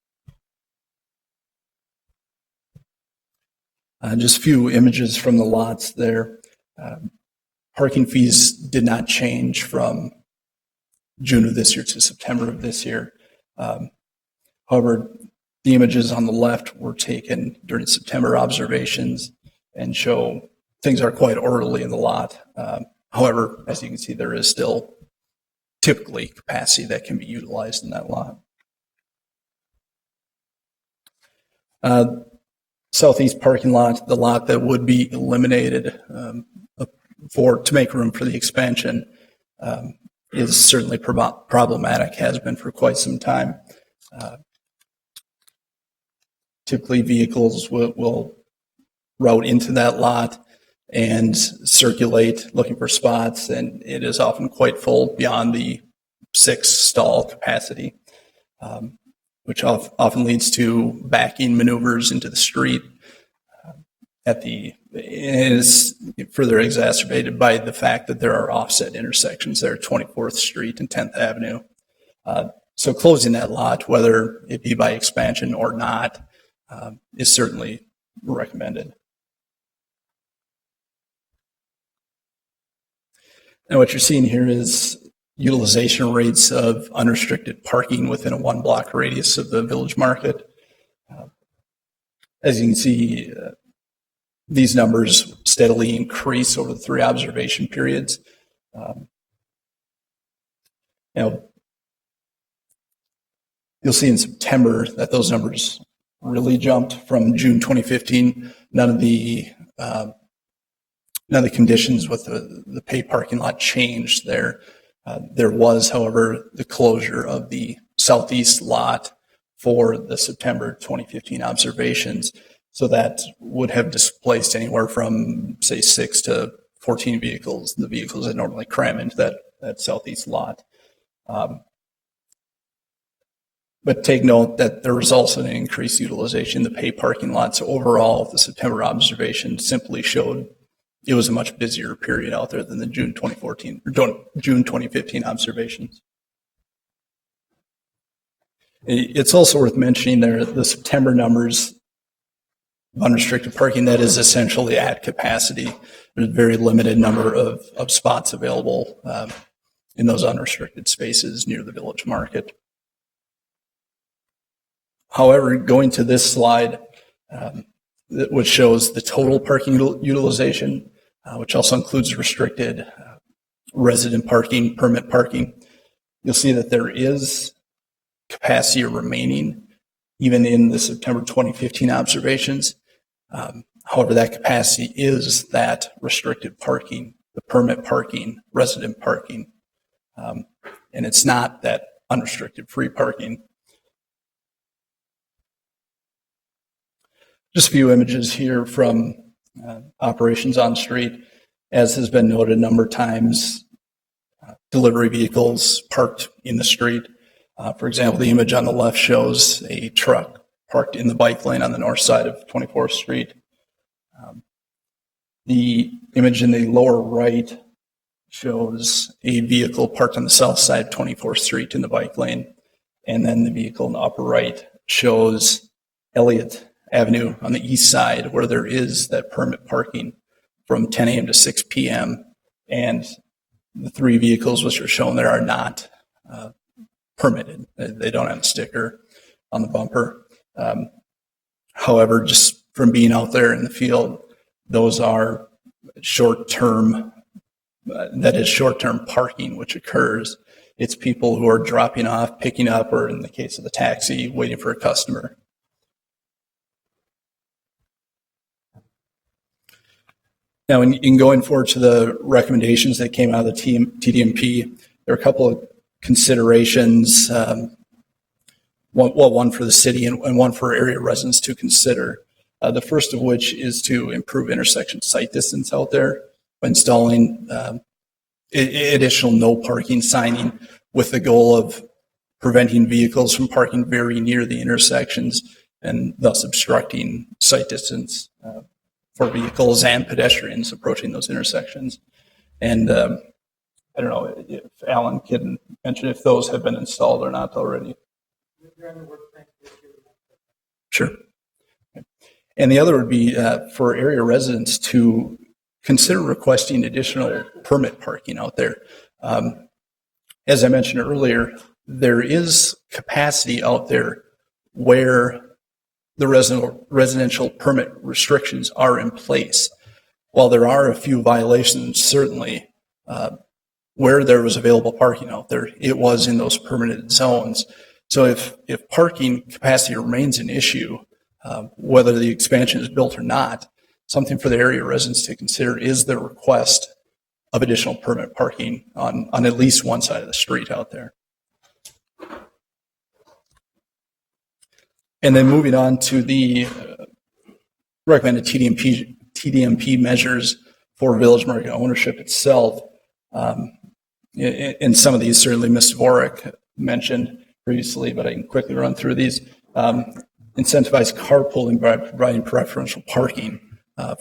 Just a few images from the lots there. Parking fees did not change from June of this year to September of this year. However, the images on the left were taken during September observations and show things are quite orderly in the lot. However, as you can see, there is still typically capacity that can be utilized in that lot. Southeast parking lot, the lot that would be eliminated to make room for the expansion, is certainly problematic, has been for quite some time. Typically, vehicles will route into that lot and circulate looking for spots, and it is often quite full beyond the 6 stall capacity, which often leads to backing maneuvers into the street. It is further exacerbated by the fact that there are offset intersections there, 24th Street and 10th Avenue. So closing that lot, whether it be by expansion or not, is certainly recommended. And what you're seeing here is utilization rates of unrestricted parking within a 1-block radius of the Village Market. As you can see, these numbers steadily increase over the 3 observation periods. You'll see in September that those numbers really jumped from June 2015. None of the conditions with the pay parking lot changed there. There was, however, the closure of the southeast lot for the September 2015 observations. So that would have displaced anywhere from, say, 6 to 14 vehicles, the vehicles that normally cram into that southeast lot. But take note that there was also an increased utilization in the pay parking lot. So overall, the September observation simply showed it was a much busier period out there than the June 2015 observations. It's also worth mentioning there the September numbers of unrestricted parking that is essentially at capacity. There's a very limited number of spots available in those unrestricted spaces near the Village Market. However, going to this slide, which shows the total parking utilization, which also includes restricted resident parking, permit parking. You'll see that there is capacity remaining even in the September 2015 observations. However, that capacity is that restricted parking, the permit parking, resident parking, and it's not that unrestricted free parking. Just a few images here from operations on street. As has been noted a number of times, delivery vehicles parked in the street. For example, the image on the left shows a truck parked in the bike lane on the north side of 24th Street. The image in the lower right shows a vehicle parked on the south side of 24th Street in the bike lane. And then the vehicle in the upper right shows Elliott Avenue on the east side, where there is that permit parking from 10 a.m. to 6 p.m. And the three vehicles which are shown there are not permitted. They don't have a sticker on the bumper. However, just from being out there in the field, those are short-term, that is short-term parking which occurs. It's people who are dropping off, picking up, or in the case of the taxi, waiting for a customer. Now, in going forward to the recommendations that came out of the TDMP, there are a couple of considerations, one for the city and one for area residents to consider. The first of which is to improve intersection sight distance out there by installing additional no parking signing with the goal of preventing vehicles from parking very near the intersections and thus obstructing sight distance for vehicles and pedestrians approaching those intersections. And I don't know if Alan can mention if those have been installed or not already. Sure. And the other would be for area residents to consider requesting additional permit parking out there. As I mentioned earlier, there is capacity out there where the residential permit restrictions are in place. While there are a few violations, certainly, where there was available parking out there, it was in those permitted zones. So if parking capacity remains an issue, whether the expansion is built or not, something for the area residents to consider is the request of additional permit parking on at least one side of the street out there. And then moving on to the recommended TDMP measures for village market ownership itself. And some of these certainly Mr. Dvorak mentioned previously, but I can quickly run through these. Incentivize carpooling by providing preferential parking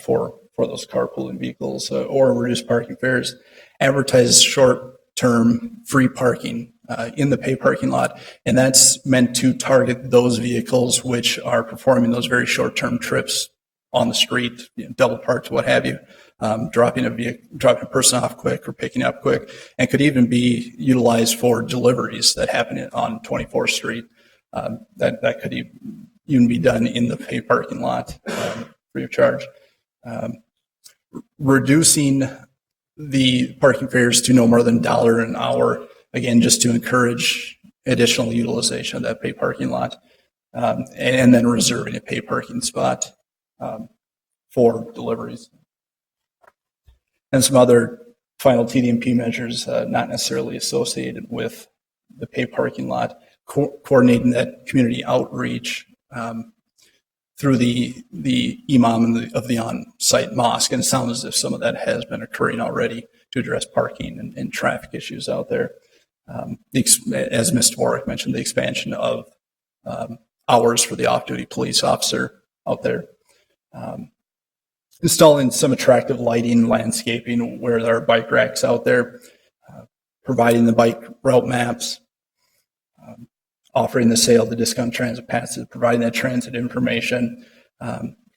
for those carpooling vehicles or reduce parking fares. Advertise short-term free parking in the pay parking lot, and that's meant to target those vehicles which are performing those very short-term trips on the street, double parked, what have you, dropping a person off quick or picking up quick, and could even be utilized for deliveries that happen on 24th Street. That could even be done in the pay parking lot free of charge. Reducing the parking fares to no more than $1 an hour, again, just to encourage additional utilization of that pay parking lot, and then reserving a pay parking spot for deliveries. And some other final TDMP measures not necessarily associated with the pay parking lot, coordinating that community outreach through the imam of the on-site mosque. And it sounds as if some of that has been occurring already to address parking and traffic issues out there. As Mr. Dvorak mentioned, the expansion of hours for the off-duty police officer out there. Installing some attractive lighting, landscaping where there are bike racks out there, providing the bike route maps, offering the sale of the discount transit passes, providing that transit information,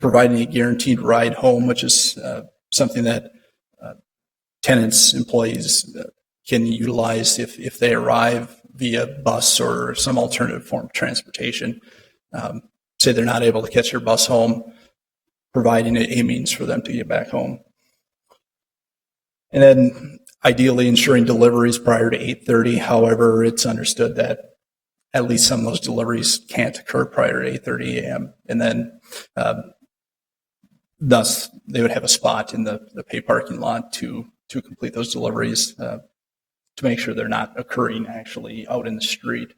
providing a guaranteed ride home, which is something that tenants, employees can utilize if they arrive via bus or some alternative form of transportation. Say they're not able to catch their bus home, providing a means for them to get back home. And then ideally ensuring deliveries prior to 8:30. However, it's understood that at least some of those deliveries can't occur prior to 8:30 a.m. And then thus they would have a spot in the pay parking lot to complete those deliveries to make sure they're not occurring actually out in the street.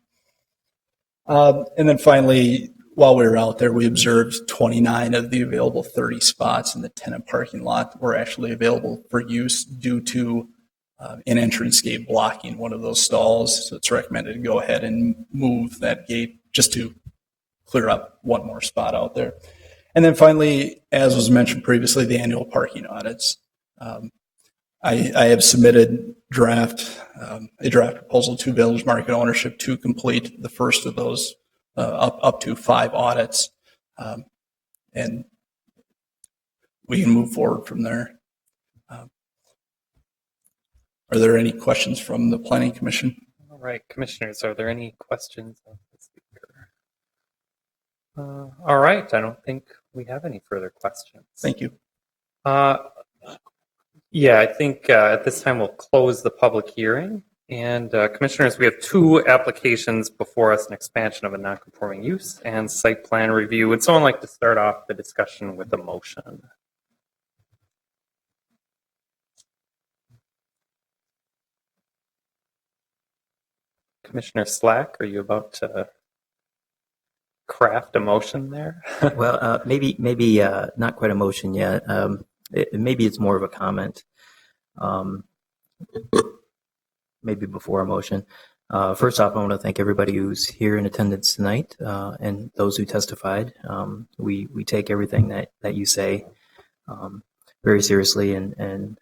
And then finally, while we were out there, we observed 29 of the available 30 spots in the tenant parking lot were actually available for use due to an entrance gate blocking one of those stalls. So it's recommended to go ahead and move that gate just to clear up one more spot out there. And then finally, as was mentioned previously, the annual parking audits. I have submitted a draft proposal to Village Market Ownership to complete the first of those up to 5 audits. And we can move forward from there. Are there any questions from the Planning Commission? All right, commissioners, are there any questions of the speaker? All right, I don't think we have any further questions. Thank you. Yeah, I think at this time we'll close the public hearing. And commissioners, we have 2 applications before us, an expansion of a non-conforming use and site plan review. Would someone like to start off the discussion with a motion? Commissioner Slack, are you about to craft a motion there? Well, maybe not quite a motion yet. Maybe it's more of a comment. Maybe before a motion. First off, I want to thank everybody who's here in attendance tonight and those who testified. We take everything that you say very seriously and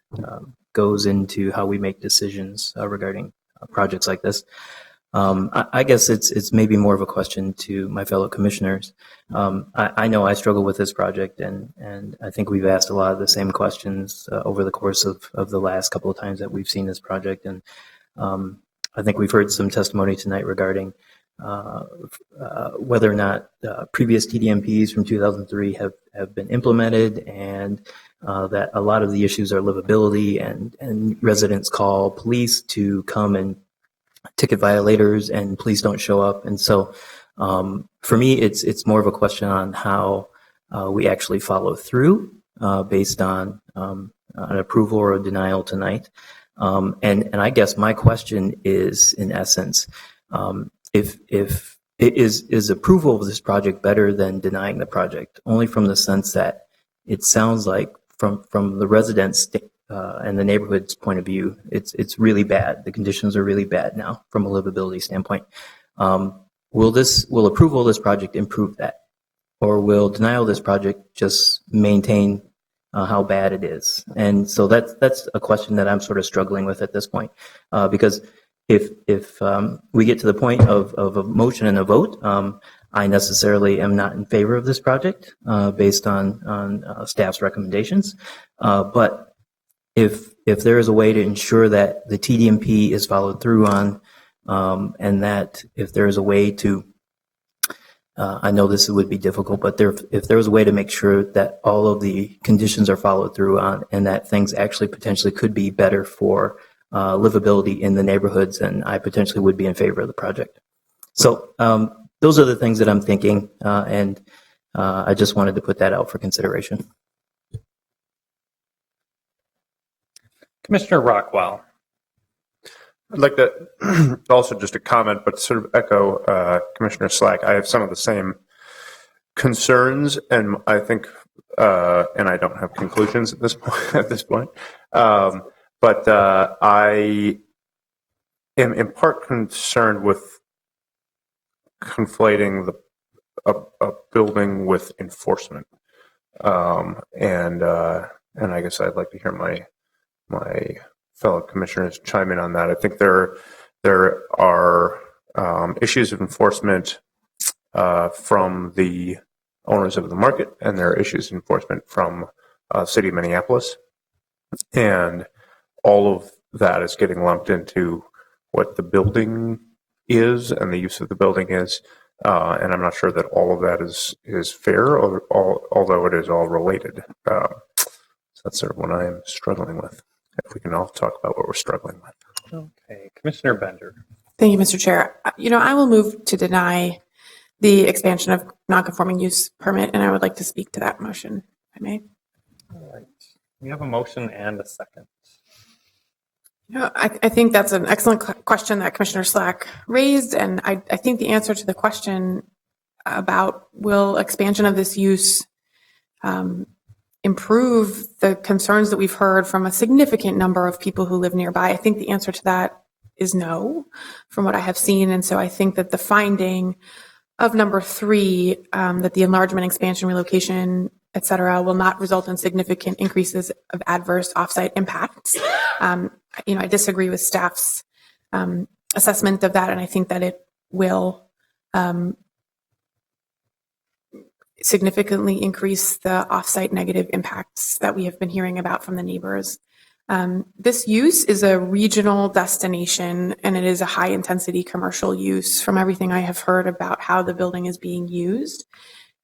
goes into how we make decisions regarding projects like this. I guess it's maybe more of a question to my fellow commissioners. I know I struggle with this project, and I think we've asked a lot of the same questions over the course of the last couple of times that we've seen this project. And I think we've heard some testimony tonight regarding whether or not previous TDMPs from 2003 have been implemented, and that a lot of the issues are livability, and residents call police to come and ticket violators, and police don't show up. And so for me, it's more of a question on how we actually follow through based on an approval or a denial tonight. And I guess my question is, in essence, if is approval of this project better than denying the project? Only from the sense that it sounds like from the residents and the neighborhood's point of view, it's really bad. The conditions are really bad now from a livability standpoint. Will approval of this project improve that, or will denial of this project just maintain how bad it is? And so that's a question that I'm sort of struggling with at this point, because if we get to the point of a motion and a vote, I necessarily am not in favor of this project based on staff's recommendations. But if there is a way to ensure that the TDMP is followed through on, and that if there is a way to, I know this would be difficult, but if there was a way to make sure that all of the conditions are followed through on, and that things actually potentially could be better for livability in the neighborhoods, then I potentially would be in favor of the project. So those are the things that I'm thinking, and I just wanted to put that out for consideration. Commissioner Rockwell. I'd like to also just a comment, but sort of echo Commissioner Slack. I have some of the same concerns, and I think, and I don't have conclusions at this point. But I am in part concerned with conflating a building with enforcement, and I guess I'd like to hear my fellow commissioners chime in on that. I think there are issues of enforcement from the owners of the market, and there are issues of enforcement from City of Minneapolis, and all of that is getting lumped into what the building is and the use of the building is, and I'm not sure that all of that is fair, although it is all related. So that's sort of what I am struggling with. if we can all talk about what we're struggling with. Okay, Commissioner Bender. Thank you, Mr. Chair. I will move to deny the expansion of non-conforming use permit, and I would like to speak to that motion, if I may. All right. We have a motion and a second. I think that's an excellent question that Commissioner Slack raised, and I think the answer to the question about will expansion of this use improve the concerns that we've heard from a significant number of people who live nearby, I think the answer to that is no, from what I have seen. And so I think that the finding of number 3, that the enlargement, expansion, relocation, et cetera, will not result in significant increases of adverse offsite impacts. I disagree with staff's assessment of that, and I think that it will significantly increase the offsite negative impacts that we have been hearing about from the neighbors. This use is a regional destination, and it is a high-intensity commercial use from everything I have heard about how the building is being used.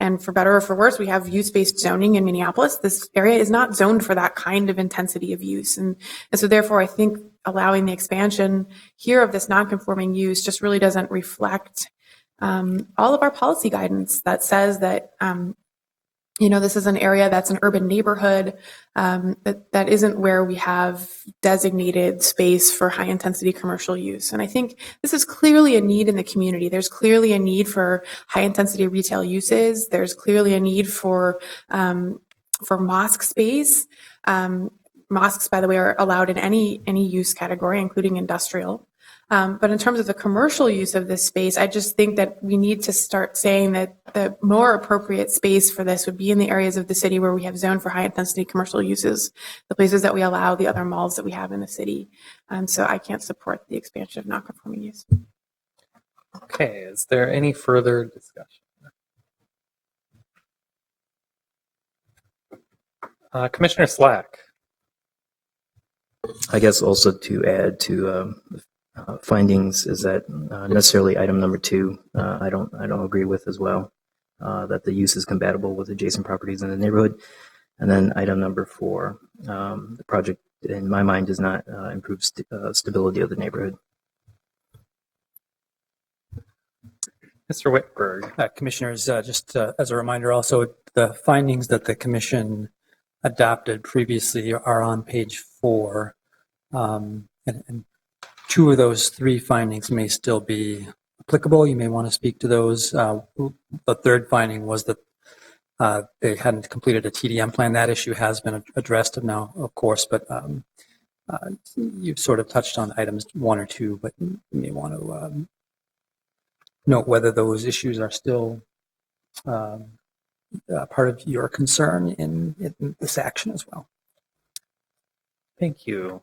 And for better or for worse, we have use-based zoning in Minneapolis. This area is not zoned for that kind of intensity of use. And so therefore, I think allowing the expansion here of this non-conforming use just really doesn't reflect all of our policy guidance that says that, this is an area that's an urban neighborhood, that isn't where we have designated space for high intensity commercial use. And I think this is clearly a need in the community. There's clearly a need for high intensity retail uses. There's clearly a need for mosque space. Mosques, by the way, are allowed in any use category, including industrial. But in terms of the commercial use of this space, I just think that we need to start saying that the more appropriate space for this would be in the areas of the city where we have zoned for high intensity commercial uses, the places that we allow the other malls that we have in the city. So I can't support the expansion of non-conforming use. Okay, is there any further discussion? Commissioner Slack. I guess also to add to findings is that necessarily item number 2, I don't agree with as well, that the use is compatible with adjacent properties in the neighborhood. And then item number 4, the project in my mind does not improve stability of the neighborhood. Mr. Whitberg. Commissioners, just as a reminder also, the findings that the commission adopted previously are on page 4. And 2 of those 3 findings may still be applicable. You may want to speak to those. The third finding was that they hadn't completed a TDM plan. That issue has been addressed now, of course, but you've sort of touched on items 1 or 2, but you may want to note whether those issues are still part of your concern in this action as well. Thank you.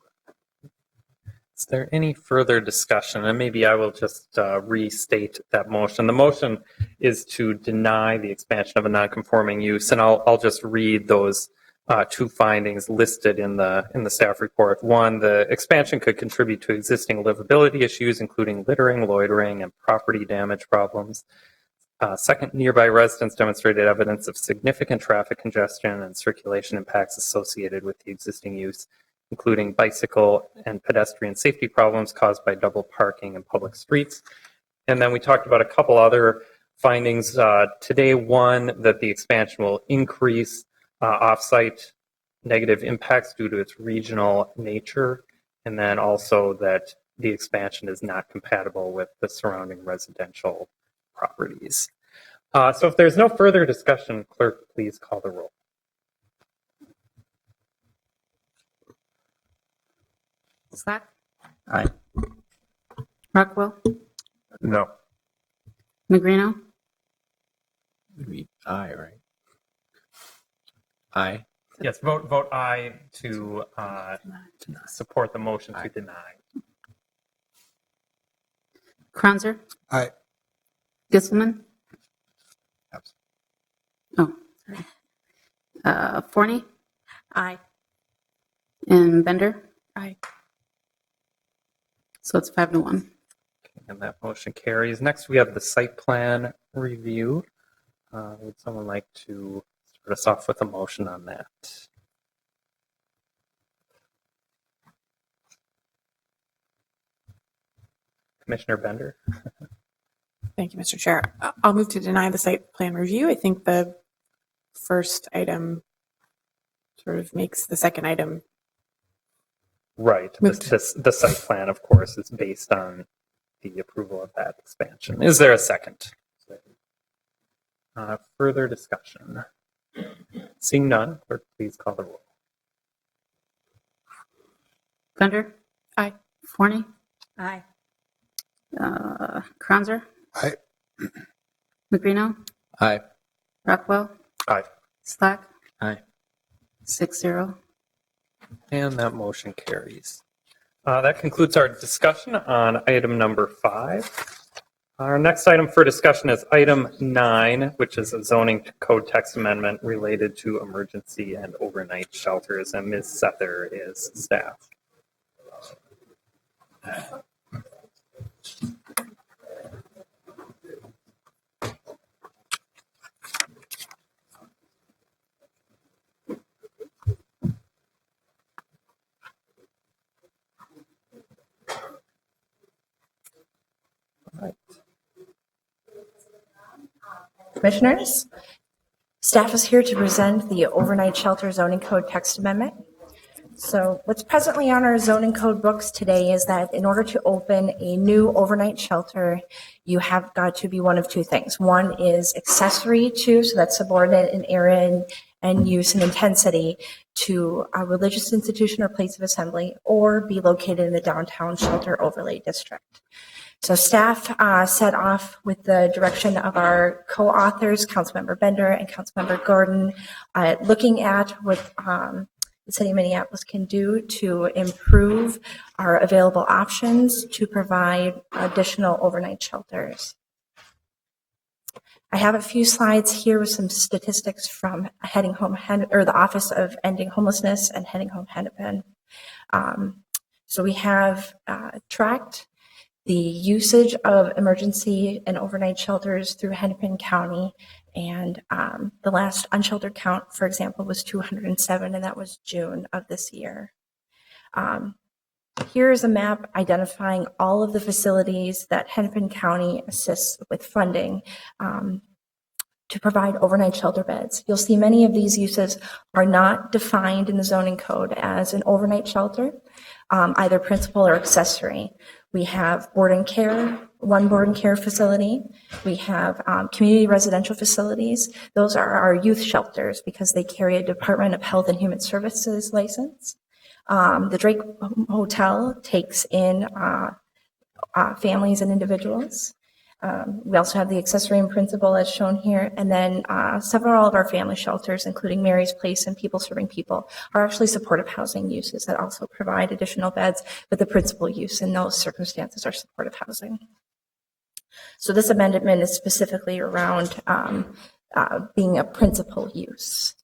Is there any further discussion? And maybe I will just restate that motion. The motion is to deny the expansion of a non-conforming use, and I'll just read those 2 findings listed in the staff report. 1, the expansion could contribute to existing livability issues, including littering, loitering, and property damage problems. 2nd, nearby residents demonstrated evidence of significant traffic congestion and circulation impacts associated with the existing use, including bicycle and pedestrian safety problems caused by double parking in public streets. And then we talked about a couple other findings today. 1, that the expansion will increase off-site negative impacts due to its regional nature, and then also that the expansion is not compatible with the surrounding residential properties. So if there's no further discussion, clerk, please call the roll. Slack? Aye. Rockwell? No. Negrino? Aye, right? Aye. Yes, vote aye to support the motion to deny. Kranzer? Aye. Gisselman? Oh, sorry. Forney? Aye. And Bender? Aye. So it's 5-1. And that motion carries. Next, we have the site plan review. Would someone like to start us off with a motion on that? Commissioner Bender. Thank you, Mr. Chair. I'll move to deny the site plan review. I think the first item sort of makes the second item. Right. The site plan, of course, is based on the approval of that expansion. Is there a second? Further discussion? Seeing none, clerk, please call the roll. Bender? Aye. Forney? Aye. Kranzer? Aye. Magrino? Aye. Rockwell? Aye. Slack? Aye. 6-0. And that motion carries. That concludes our discussion on item number 5. Our next item for discussion is item 9, which is a zoning code text amendment related to emergency and overnight shelters. And Ms. Sether is staff. Commissioners, staff is here to present the overnight shelter zoning code text amendment. So what's presently on our zoning code books today is that in order to open a new overnight shelter, you have got to be one of two things. One is accessory to, so that's subordinate in area and use and intensity to a religious institution or place of assembly, or be located in the downtown shelter overlay district. So staff set off with the direction of our co-authors, Councilmember Bender and Councilmember Gordon, looking at what the City of Minneapolis can do to improve our available options to provide additional overnight shelters. I have a few slides here with some statistics from Heading Home, or the Office of Ending Homelessness and Heading Home Hennepin. So we have tracked the usage of emergency and overnight shelters through Hennepin County. And the last unsheltered count, for example, was 207, and that was June of this year. Here is a map identifying all of the facilities that Hennepin County assists with funding to provide overnight shelter beds. You'll see many of these uses are not defined in the zoning code as an overnight shelter, either principal or accessory. We have board and care, one board and care facility. We have community residential facilities. Those are our youth shelters because they carry a Department of Health and Human Services license. The Drake Hotel takes in families and individuals. We also have the accessory and principal as shown here, and then several of our family shelters, including Mary's Place and People Serving People, are actually supportive housing uses that also provide additional beds, but the principal use in those circumstances are supportive housing. So this amendment is specifically around being a principal use.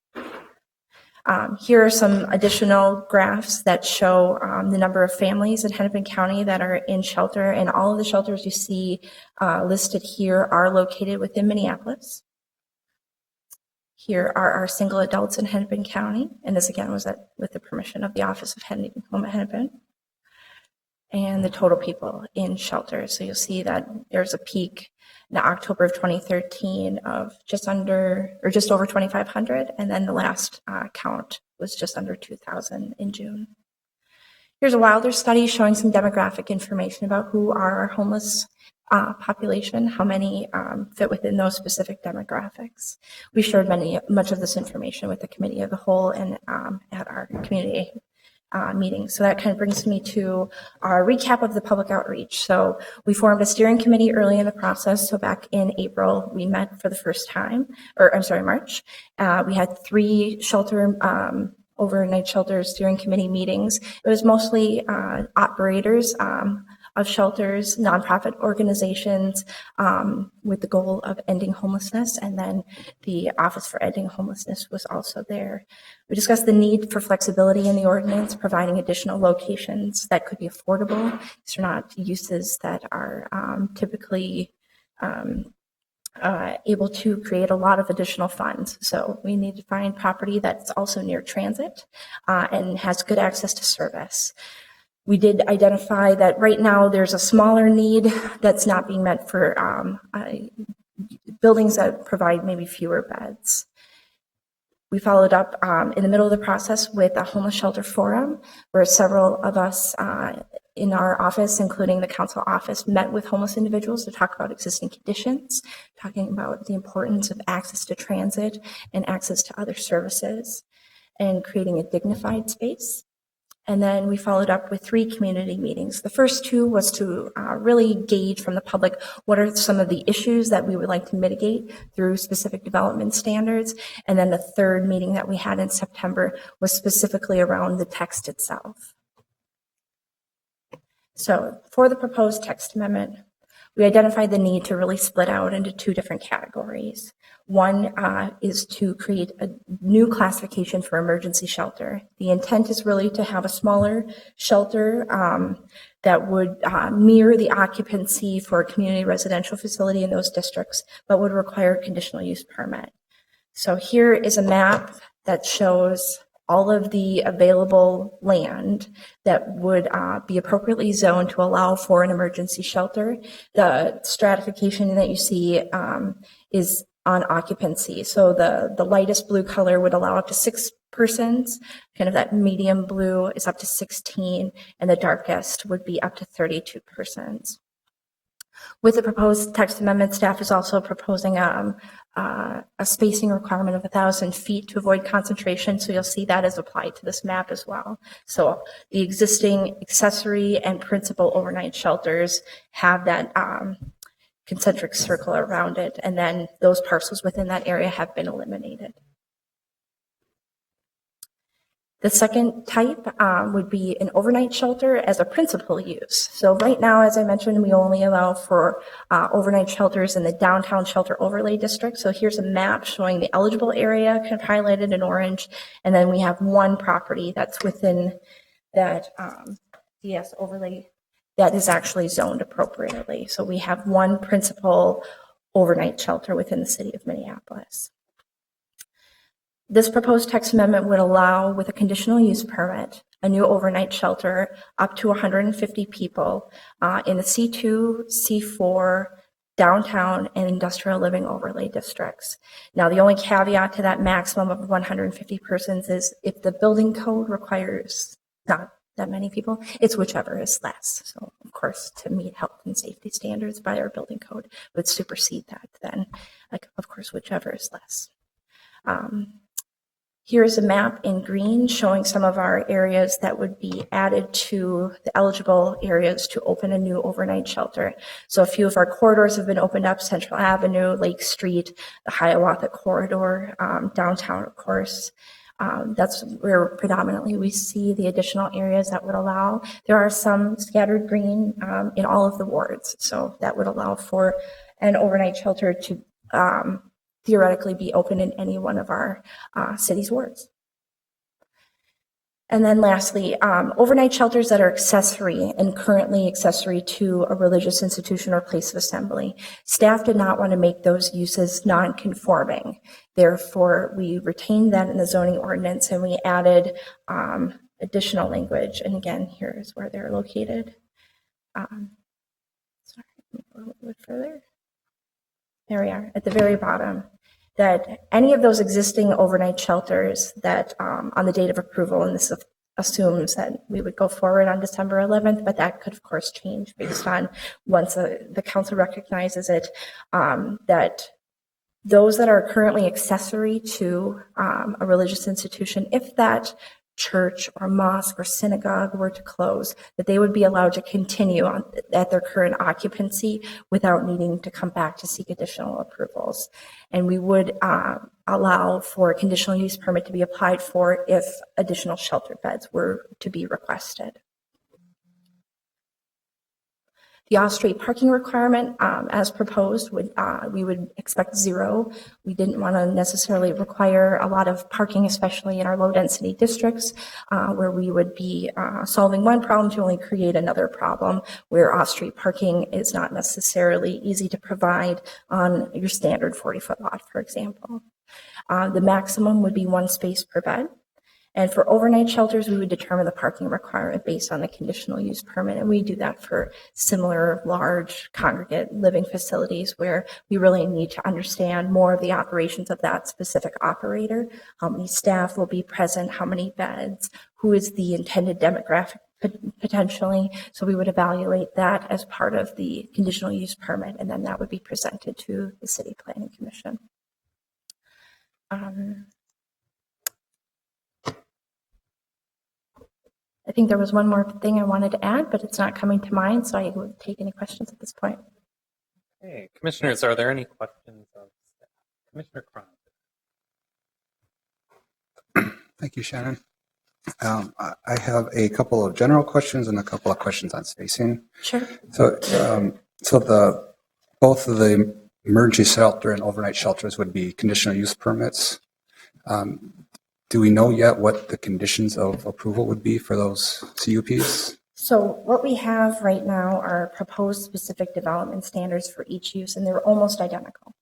Here are some additional graphs that show the number of families in Hennepin County that are in shelter, and all of the shelters you see listed here are located within Minneapolis. Here are our single adults in Hennepin County, and this again was with the permission of the Office of Home at Hennepin. And the total people in shelter. So you'll see that there's a peak in October of 2013 of just over 2,500, and then the last count was just under 2,000 in June. Here's a Wilder study showing some demographic information about who are our homeless population, how many fit within those specific demographics. We shared much of this information with the Committee of the Whole and at our community meeting. So that kind of brings me to our recap of the public outreach. So we formed a steering committee early in the process. So back in April, we met for the first time, March. We had 3 overnight shelter steering committee meetings. It was mostly operators of shelters, nonprofit organizations with the goal of ending homelessness. And then the Office for Ending Homelessness was also there. We discussed the need for flexibility in the ordinance, providing additional locations that could be affordable. These are not uses that are typically able to create a lot of additional funds. So we need to find property that's also near transit and has good access to service. We did identify that right now there's a smaller need that's not being met for buildings that provide maybe fewer beds. We followed up in the middle of the process with a homeless shelter forum, where several of us in our office, including the council office, met with homeless individuals to talk about existing conditions, talking about the importance of access to transit and access to other services, and creating a dignified space. And then we followed up with 3 community meetings. The first 2 was to really gauge from the public what are some of the issues that we would like to mitigate through specific development standards. And then the 3rd meeting that we had in September was specifically around the text itself. So for the proposed text amendment, we identified the need to really split out into 2 different categories. One is to create a new classification for emergency shelter. The intent is really to have a smaller shelter that would mirror the occupancy for a community residential facility in those districts, but would require a conditional use permit. So here is a map that shows all of the available land that would be appropriately zoned to allow for an emergency shelter. The stratification that you see is on occupancy. So the lightest blue color would allow up to 6 persons, kind of that medium blue is up to 16, and the darkest would be up to 32 persons. With the proposed text amendment, staff is also proposing a spacing requirement of 1,000 feet to avoid concentration. So you'll see that is applied to this map as well. So the existing accessory and principal overnight shelters have that concentric circle around it. And then those parcels within that area have been eliminated. The second type would be an overnight shelter as a principal use. So right now, as I mentioned, we only allow for overnight shelters in the downtown shelter overlay district. So here's a map showing the eligible area kind of highlighted in orange. And then we have one property that's within that DS overlay that is actually zoned appropriately. So we have one principal overnight shelter within the city of Minneapolis. This proposed text amendment would allow, with a conditional use permit, a new overnight shelter up to 150 people in the C2, C4, downtown, and industrial living overlay districts. Now, the only caveat to that maximum of 150 persons is if the building code requires not that many people, it's whichever is less. So, of course, to meet health and safety standards by our building code would supersede that then, like, of course, whichever is less. Here's a map in green showing some of our areas that would be added to the eligible areas to open a new overnight shelter. So a few of our corridors have been opened up: Central Avenue, Lake Street, the Hiawatha corridor, downtown, of course. That's where predominantly we see the additional areas that would allow. There are some scattered green in all of the wards, so that would allow for an overnight shelter to theoretically be open in any one of our city's wards. And then lastly, overnight shelters that are accessory and currently accessory to a religious institution or place of assembly. Staff did not want to make those uses non-conforming. Therefore, we retained that in the zoning ordinance and we added additional language. And again, here is where they're located. Sorry, let me go a little bit further. There we are, at the very bottom, that any of those existing overnight shelters that on the date of approval, and this assumes that we would go forward on December 11th, but that could of course change based on once the council recognizes it, that those that are currently accessory to a religious institution, if that church or mosque or synagogue were to close, that they would be allowed to continue on at their current occupancy without needing to come back to seek additional approvals. And we would allow for a conditional use permit to be applied for if additional shelter beds were to be requested. The off-street parking requirement, as proposed, we would expect 0. We didn't want to necessarily require a lot of parking, especially in our low-density districts, where we would be solving one problem to only create another problem, where off-street parking is not necessarily easy to provide on your standard 40-foot lot, for example. The maximum would be 1 space per bed. And for overnight shelters, we would determine the parking requirement based on the conditional use permit. And we do that for similar large congregate living facilities where we really need to understand more of the operations of that specific operator. How many staff will be present, how many beds, who is the intended demographic potentially. So we would evaluate that as part of the conditional use permit, and then that would be presented to the City Planning Commission. I think there was one more thing I wanted to add, but it's not coming to mind, so I would take any questions at this point. Okay, commissioners, are there any questions of staff? Commissioner Cron. Thank you, Shannon. I have a couple of general questions and a couple of questions on spacing. Sure. So, both of the emergency shelter and overnight shelters would be conditional use permits. Do we know yet what the conditions of approval would be for those CUPs? So what we have right now are proposed specific development standards for each use, and they're almost identical.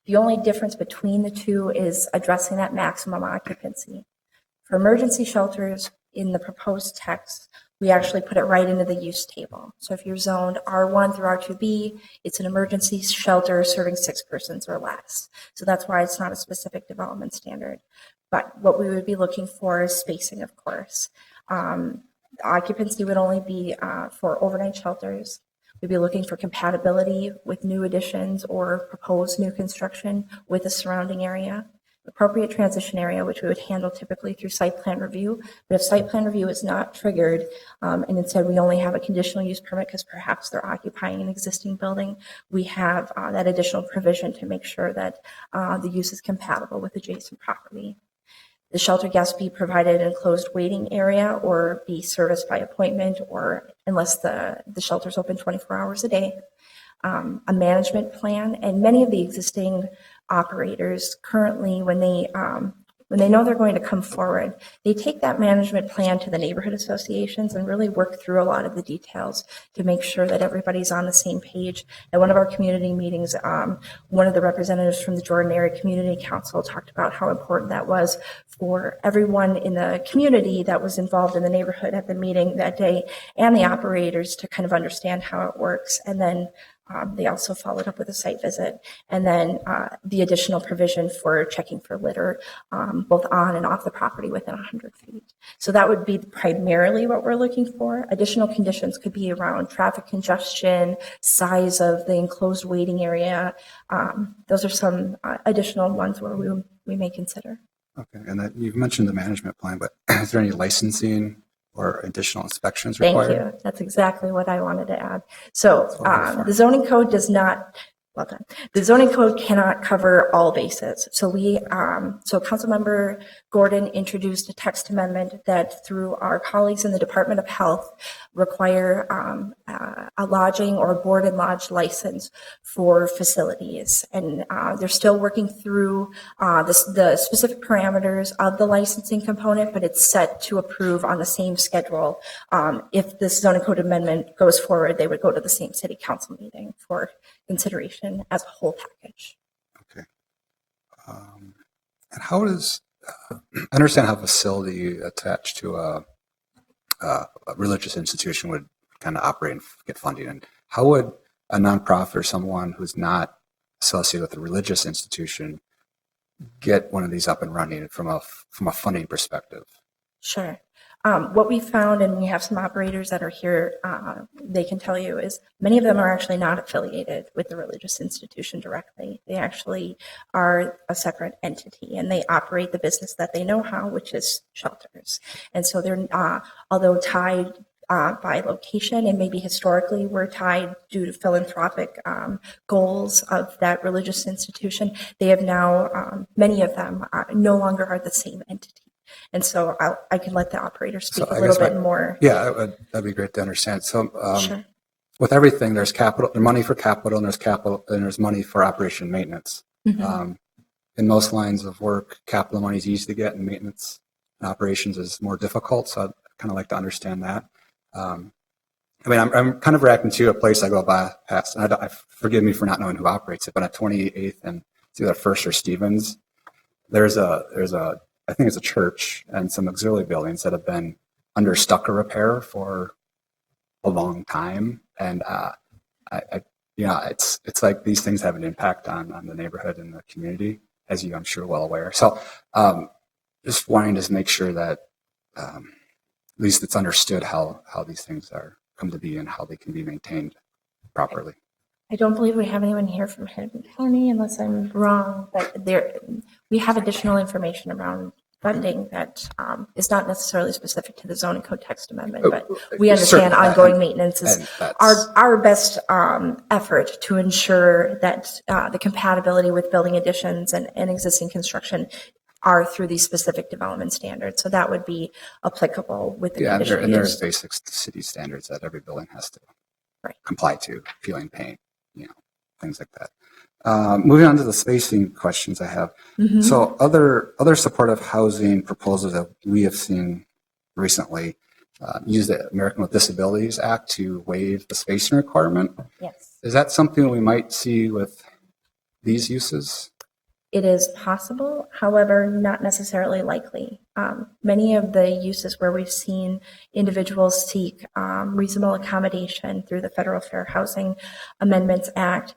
The only difference between the two is addressing that maximum occupancy. For emergency shelters, in the proposed text, we actually put it right into the use table. So if you're zoned R1 through R2B, it's an emergency shelter serving 6 persons or less. So that's why it's not a specific development standard. But what we would be looking for is spacing, of course. Occupancy would only be for overnight shelters. We'd be looking for compatibility with new additions or proposed new construction with the surrounding area. Appropriate transition area, which we would handle typically through site plan review. But if site plan review is not triggered, and instead we only have a conditional use permit because perhaps they're occupying an existing building, we have that additional provision to make sure that the use is compatible with adjacent property. The shelter guests be provided an enclosed waiting area or be serviced by appointment, or unless the shelter's open 24 hours a day. A management plan, and many of the existing operators currently, when they know they're going to come forward, they take that management plan to the neighborhood associations and really work through a lot of the details to make sure that everybody's on the same page. At one of our community meetings, one of the representatives from the Jordan Area Community Council talked about how important that was for everyone in the community that was involved in the neighborhood at the meeting that day, and the operators to kind of understand how it works. And then they also followed up with a site visit, and then the additional provision for checking for litter, both on and off the property within 100 feet. So that would be primarily what we're looking for. Additional conditions could be around traffic congestion, size of the enclosed waiting area. Those are some additional ones where we may consider. Okay, and then you've mentioned the management plan, but is there any licensing or additional inspections required? Thank you. That's exactly what I wanted to add. So the zoning code does not, well done. The zoning code cannot cover all bases. So so Councilmember Gordon introduced a text amendment that, through our colleagues in the Department of Health, require a lodging or board and lodge license for facilities. And they're still working through the specific parameters of the licensing component, but it's set to approve on the same schedule. If this zoning code amendment goes forward, they would go to the same city council meeting for consideration as a whole package. Okay. And how does, I understand how a facility attached to a religious institution would kind of operate and get funding. And how would a nonprofit or someone who's not associated with a religious institution get one of these up and running from a funding perspective? Sure. What we found, and we have some operators that are here, they can tell you, is many of them are actually not affiliated with the religious institution directly. They actually are a separate entity, and they operate the business that they know how, which is shelters. And so they're, although tied by location, and maybe historically were tied due to philanthropic goals of that religious institution, they have now, many of them no longer are the same entity. And so I can let the operator speak a little bit more. Yeah, that'd be great to understand. So Sure. With everything, there's capital, there's money for capital, and there's money for operation and maintenance. Mhm. In most lines of work, capital money is easy to get, and maintenance and operations is more difficult. So I'd kind of like to understand that. I mean, I'm kind of reacting to a place I go by past, and forgive me for not knowing who operates it, but at 28th and it's either First or Stevens, there's a I think it's a church and some auxiliary buildings that have been under stucco repair for a long time. And it's like these things have an impact on the neighborhood and the community, as you, I'm sure, well aware. So just wanting to make sure that at least it's understood how these things are come to be and how they can be maintained properly. I don't believe we have anyone here from Hennepin County, unless I'm wrong, but we have additional information around funding that is not necessarily specific to the zoning code text amendment, but we understand ongoing maintenance is our best effort to ensure that the compatibility with building additions and existing construction are through these specific development standards. So that would be applicable with the conditional and there's use. basic city standards that every building has to comply to, peeling paint, things like that. Moving on to the spacing questions I have. Mm-hmm. So other supportive housing proposals that we have seen recently use the American with Disabilities Act to waive the spacing requirement. Yes. Is that something we might see with these uses? It is possible, however, not necessarily likely. Many of the uses where we've seen individuals seek reasonable accommodation through the Federal Fair Housing Amendments Act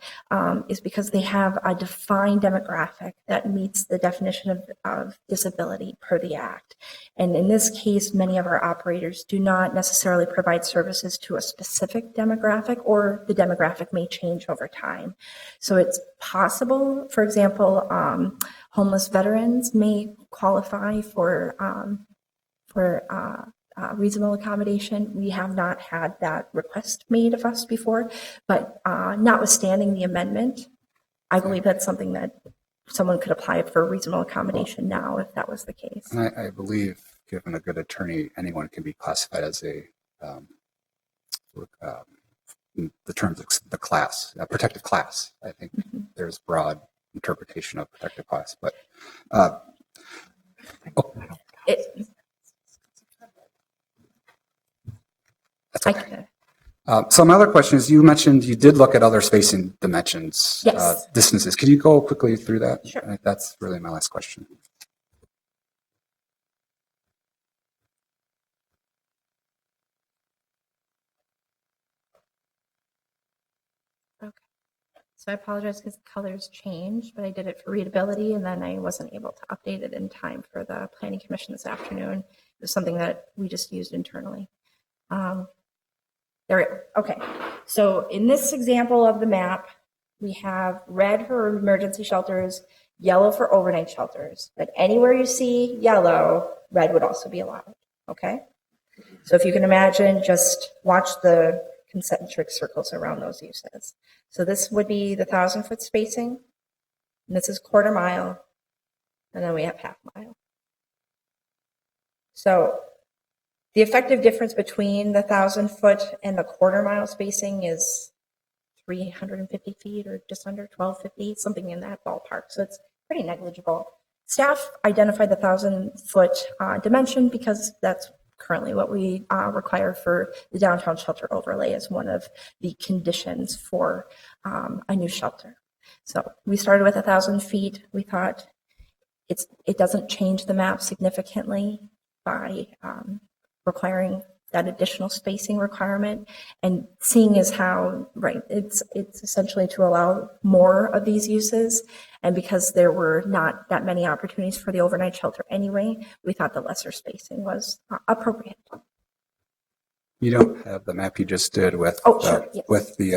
is because they have a defined demographic that meets the definition of disability per the Act. And in this case, many of our operators do not necessarily provide services to a specific demographic, or the demographic may change over time. So it's possible, for example, homeless veterans may qualify for reasonable accommodation. We have not had that request made of us before, but notwithstanding the amendment, I believe that's something that someone could apply for reasonable accommodation now if that was the case. And I believe, given a good attorney, anyone can be classified as a the terms of the class, a protected class. I think there's broad interpretation of protected class, but that's okay. So my other question is, you mentioned you did look at other spacing dimensions, yes. Distances. Could you go quickly through that? Sure. That's really my last question. So I apologize because the colors changed, but I did it for readability, and then I wasn't able to update it in time for the Planning Commission this afternoon. It was something that we just used internally. Okay, so in this example of the map, we have red for emergency shelters, yellow for overnight shelters, but anywhere you see yellow, red would also be allowed, okay? So if you can imagine, just watch the concentric circles around those uses. So this would be the 1,000-foot spacing, and this is quarter mile, and then we have half mile. So the effective difference between the 1,000-foot and the quarter mile spacing is 350 feet or just under 1,250, something in that ballpark. So it's pretty negligible. Staff identified the 1,000-foot dimension because that's currently what we require for the downtown shelter overlay as one of the conditions for a new shelter. So we started with 1,000 feet. We thought it doesn't change the map significantly by requiring that additional spacing requirement, and seeing as how, it's essentially to allow more of these uses, and because there were not that many opportunities for the overnight shelter anyway, we thought the lesser spacing was appropriate. You don't have the map you just did with yes. with the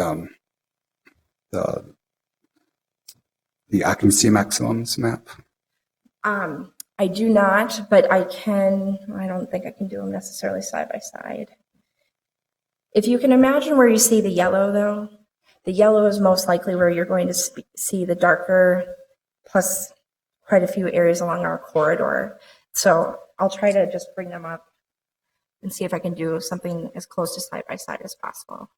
occupancy maximums map? I do not, but I don't think I can do them necessarily side by side. If you can imagine where you see the yellow, though, the yellow is most likely where you're going to see the darker, plus quite a few areas along our corridor. So I'll try to just bring them up and see if I can do something as close to side by side as possible.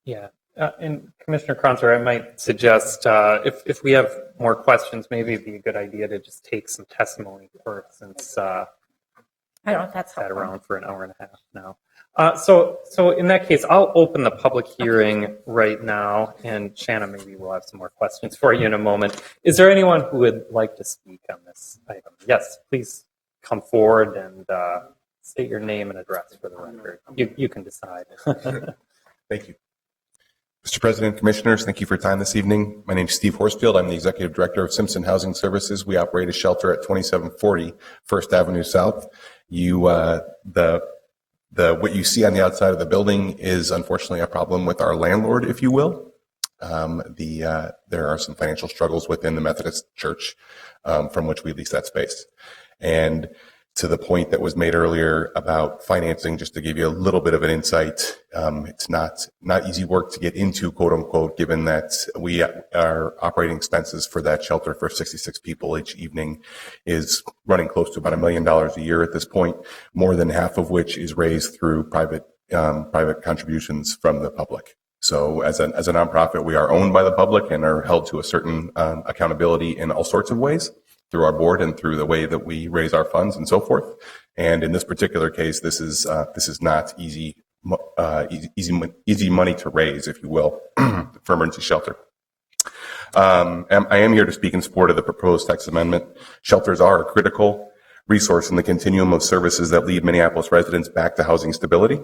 Yeah, and Commissioner Kronzer, I might suggest if we have more questions, maybe it'd be a good idea to just take some testimony first, since I don't know if that's sat around for an hour and a half now. So in that case, I'll open the public hearing right now, and Shanna, maybe we'll have some more questions for you in a moment. Is there anyone who would like to speak on this item? Yes, please come forward and state your name and address for the record. You can decide. Thank you. Mr. President, Commissioners, thank you for your time this evening. My name is Steve Horsfield. I'm the Executive Director of Simpson Housing Services. We operate a shelter at 2740 First Avenue South. What you see on the outside of the building is unfortunately a problem with our landlord, if you will. There are some financial struggles within the Methodist Church from which we lease that space. And to the point that was made earlier about financing, just to give you a little bit of an insight, it's not easy work to get into, quote unquote, given that our operating expenses for that shelter for 66 people each evening is running close to about $1 million a year at this point, more than half of which is raised through private contributions from the public. So as a nonprofit, we are owned by the public and are held to a certain accountability in all sorts of ways, through our board and through the way that we raise our funds and so forth. And in this particular case, this is not easy money to raise, if you will, for emergency shelter. I am here to speak in support of the proposed text amendment. Shelters are a critical resource in the continuum of services that lead Minneapolis residents back to housing stability.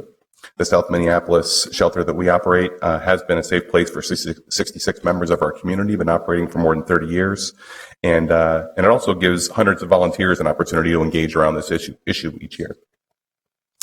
The South Minneapolis shelter that we operate has been a safe place for 66 members of our community, been operating for more than 30 years. And it also gives hundreds of volunteers an opportunity to engage around this issue each year.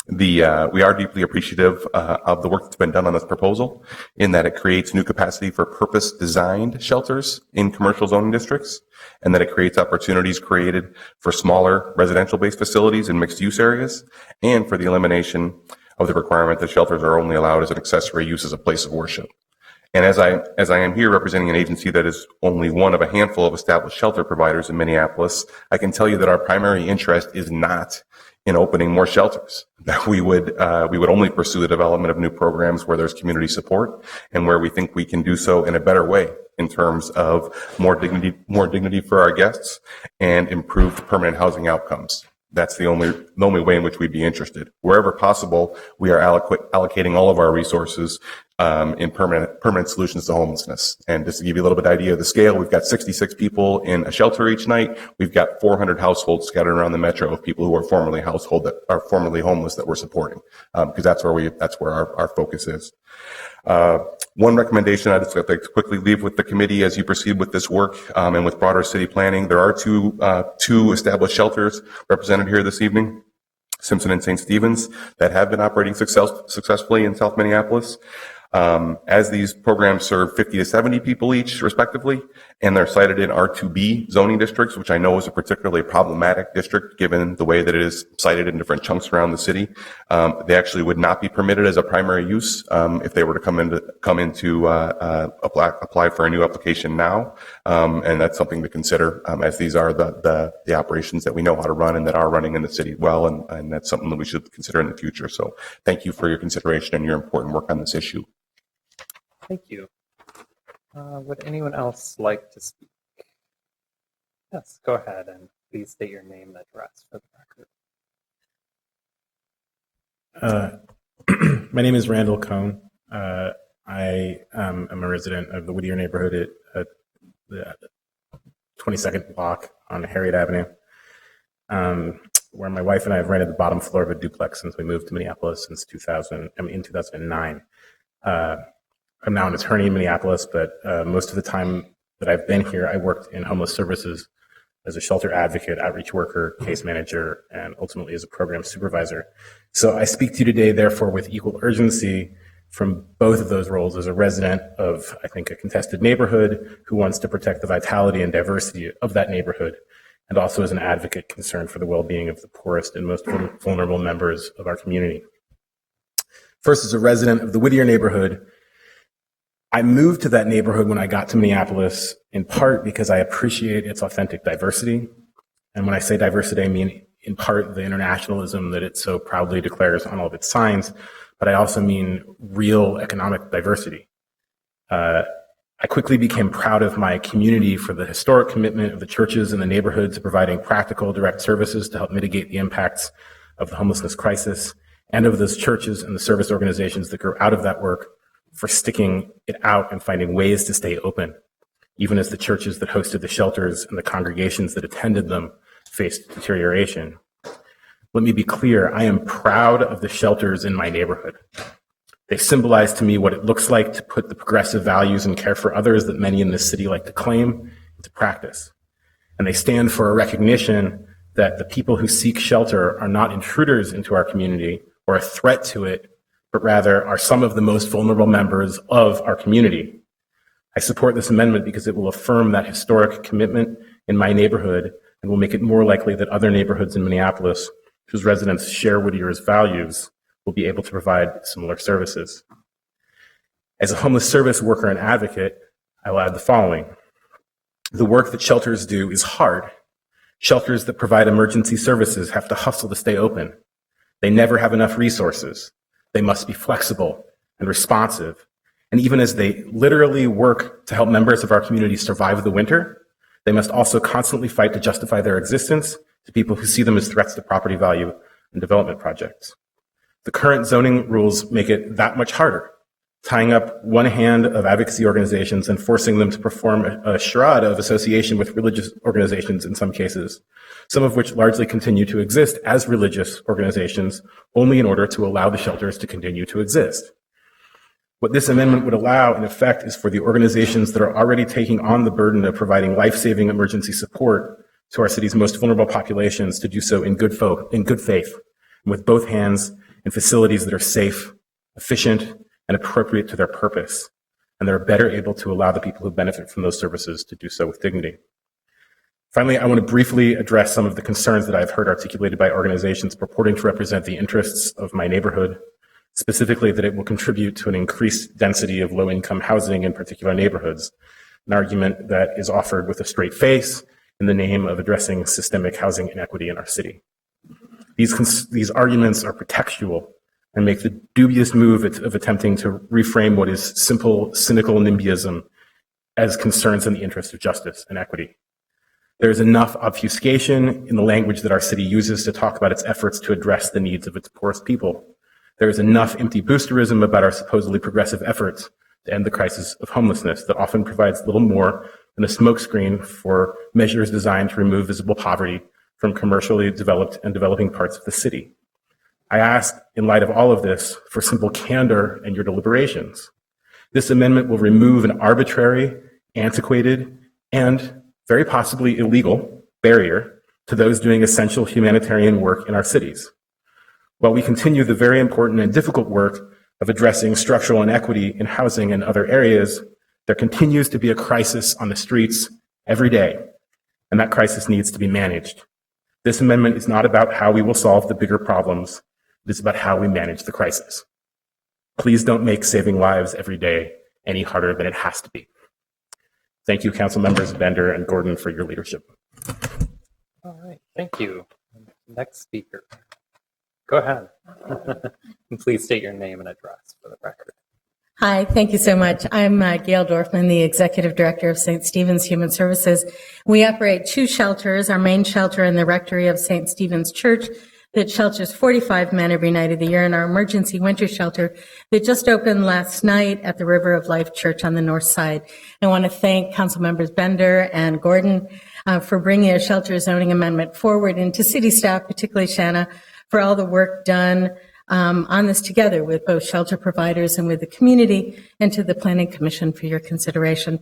We are deeply appreciative of the work that's been done on this proposal, in that it creates new capacity for purpose-designed shelters in commercial zoning districts, and that it creates opportunities created for smaller residential-based facilities in mixed-use areas, and for the elimination of the requirement that shelters are only allowed as an accessory use as a place of worship. And as I am here representing an agency that is only one of a handful of established shelter providers in Minneapolis, I can tell you that our primary interest is not in opening more shelters. That we would only pursue the development of new programs where there's community support and where we think we can do so in a better way in terms of more dignity for our guests and improved permanent housing outcomes. That's the only way in which we'd be interested. Wherever possible, we are allocating all of our resources in permanent solutions to homelessness. And just to give you a little bit of idea of the scale, we've got 66 people in a shelter each night. We've got 400 households scattered around the metro of people who are formerly homeless that we're supporting, because that's where our focus is. One recommendation I'd just like to quickly leave with the committee as you proceed with this work and with broader city planning. There are two established shelters represented here this evening, Simpson and St. Stephen's, that have been operating successfully in South Minneapolis. As these programs serve 50 to 70 people each, respectively, and they're cited in R2B zoning districts, which I know is a particularly problematic district given the way that it is cited in different chunks around the city. They actually would not be permitted as a primary use if they were to apply for a new application now, and that's something to consider as these are the operations that we know how to run and that are running in the city well, and that's something that we should consider in the future. So thank you for your consideration and your important work on this issue. Thank you. Would anyone else like to speak? Yes, go ahead and please state your name and address for the record. My name is Randall Cohn. I am a resident of the Whittier neighborhood at the 22nd block on Harriet Avenue, where my wife and I have rented the bottom floor of a duplex since we moved to Minneapolis in 2009. I'm now an attorney in Minneapolis, but most of the time that I've been here, I worked in homeless services as a shelter advocate, outreach worker, case manager, and ultimately as a program supervisor. So I speak to you today, therefore, with equal urgency from both of those roles as a resident of, I think, a contested neighborhood who wants to protect the vitality and diversity of that neighborhood, and also as an advocate concerned for the well-being of the poorest and most vulnerable members of our community. First, as a resident of the Whittier neighborhood, I moved to that neighborhood when I got to Minneapolis, in part because I appreciate its authentic diversity. And when I say diversity, I mean in part the internationalism that it so proudly declares on all of its signs, but I also mean real economic diversity. I quickly became proud of my community for the historic commitment of the churches in the neighborhood to providing practical, direct services to help mitigate the impacts of the homelessness crisis. and of those churches and the service organizations that grow out of that work for sticking it out and finding ways to stay open, even as the churches that hosted the shelters and the congregations that attended them faced deterioration. Let me be clear, I am proud of the shelters in my neighborhood. They symbolize to me what it looks like to put the progressive values and care for others that many in this city like to claim into practice. And they stand for a recognition that the people who seek shelter are not intruders into our community or a threat to it, but rather are some of the most vulnerable members of our community. I support this amendment because it will affirm that historic commitment in my neighborhood and will make it more likely that other neighborhoods in Minneapolis whose residents share Whittier's values will be able to provide similar services. As a homeless service worker and advocate, I will add the following. The work that shelters do is hard. Shelters that provide emergency services have to hustle to stay open. They never have enough resources. They must be flexible and responsive. And even as they literally work to help members of our community survive the winter, they must also constantly fight to justify their existence to people who see them as threats to property value and development projects. The current zoning rules make it that much harder, tying up one hand of advocacy organizations and forcing them to perform a charade of association with religious organizations in some cases, some of which largely continue to exist as religious organizations only in order to allow the shelters to continue to exist. What this amendment would allow, in effect, is for the organizations that are already taking on the burden of providing life-saving emergency support to our city's most vulnerable populations to do so in good faith, and with both hands in facilities that are safe, efficient, and appropriate to their purpose, and that are better able to allow the people who benefit from those services to do so with dignity. Finally, I want to briefly address some of the concerns that I've heard articulated by organizations purporting to represent the interests of my neighborhood, specifically that it will contribute to an increased density of low-income housing in particular neighborhoods, an argument that is offered with a straight face in the name of addressing systemic housing inequity in our city. These arguments are pretextual and make the dubious move of attempting to reframe what is simple, cynical NIMBYism as concerns in the interest of justice and equity. There is enough obfuscation in the language that our city uses to talk about its efforts to address the needs of its poorest people. There is enough empty boosterism about our supposedly progressive efforts to end the crisis of homelessness that often provides little more than a smokescreen for measures designed to remove visible poverty from commercially developed and developing parts of the city. I ask, in light of all of this, for simple candor in your deliberations. This amendment will remove an arbitrary, antiquated, and very possibly illegal barrier to those doing essential humanitarian work in our cities. While we continue the very important and difficult work of addressing structural inequity in housing and other areas, there continues to be a crisis on the streets every day, and that crisis needs to be managed. This amendment is not about how we will solve the bigger problems. It is about how we manage the crisis. Please don't make saving lives every day any harder than it has to be. Thank you, Council Members Bender and Gordon, for your leadership. All right, thank you. Next speaker. Go ahead. And please state your name and address for the record. Hi, thank you so much. I'm Gail Dorfman, the Executive Director of St. Stephen's Human Services. We operate two shelters, our main shelter in the rectory of St. Stephen's Church that shelters 45 men every night of the year, and our emergency winter shelter that just opened last night at the River of Life Church on the north side. I want to thank Council Members Bender and Gordon for bringing a shelter zoning amendment forward, and to city staff, particularly Shanna, for all the work done on this together with both shelter providers and with the community, and to the Planning Commission for your consideration.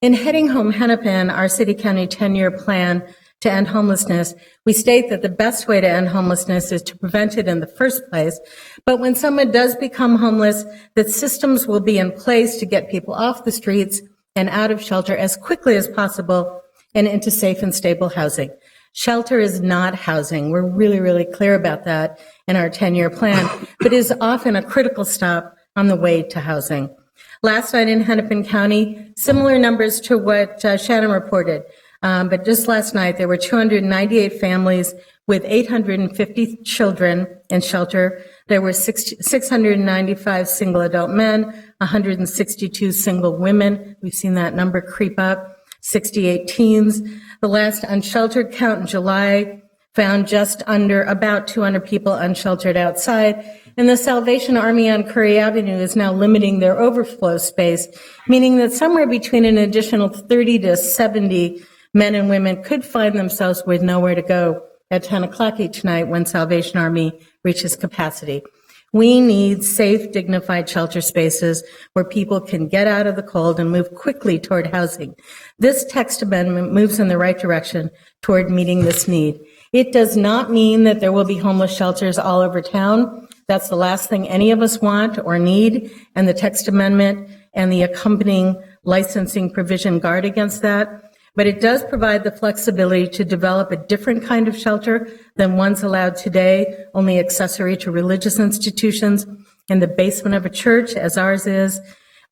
In Heading Home Hennepin, our city-county 10-year plan to end homelessness, we state that the best way to end homelessness is to prevent it in the first place. But when someone does become homeless, that systems will be in place to get people off the streets and out of shelter as quickly as possible and into safe and stable housing. Shelter is not housing. We're really, really clear about that in our 10-year plan, but is often a critical stop on the way to housing. Last night in Hennepin County, similar numbers to what Shannon reported, but just last night there were 298 families with 850 children in shelter. There were 695 single adult men, 162 single women. We've seen that number creep up, 68 teens. The last unsheltered count in July found just under about 200 people unsheltered outside, And the Salvation Army on Curry Avenue is now limiting their overflow space, meaning that somewhere between an additional 30 to 70 men and women could find themselves with nowhere to go at 10 o'clock each night when Salvation Army reaches capacity. We need safe, dignified shelter spaces where people can get out of the cold and move quickly toward housing. This text amendment moves in the right direction toward meeting this need. It does not mean that there will be homeless shelters all over town. That's the last thing any of us want or need, and the text amendment and the accompanying licensing provision guard against that. But it does provide the flexibility to develop a different kind of shelter than ones allowed today, only accessory to religious institutions in the basement of a church, as ours is,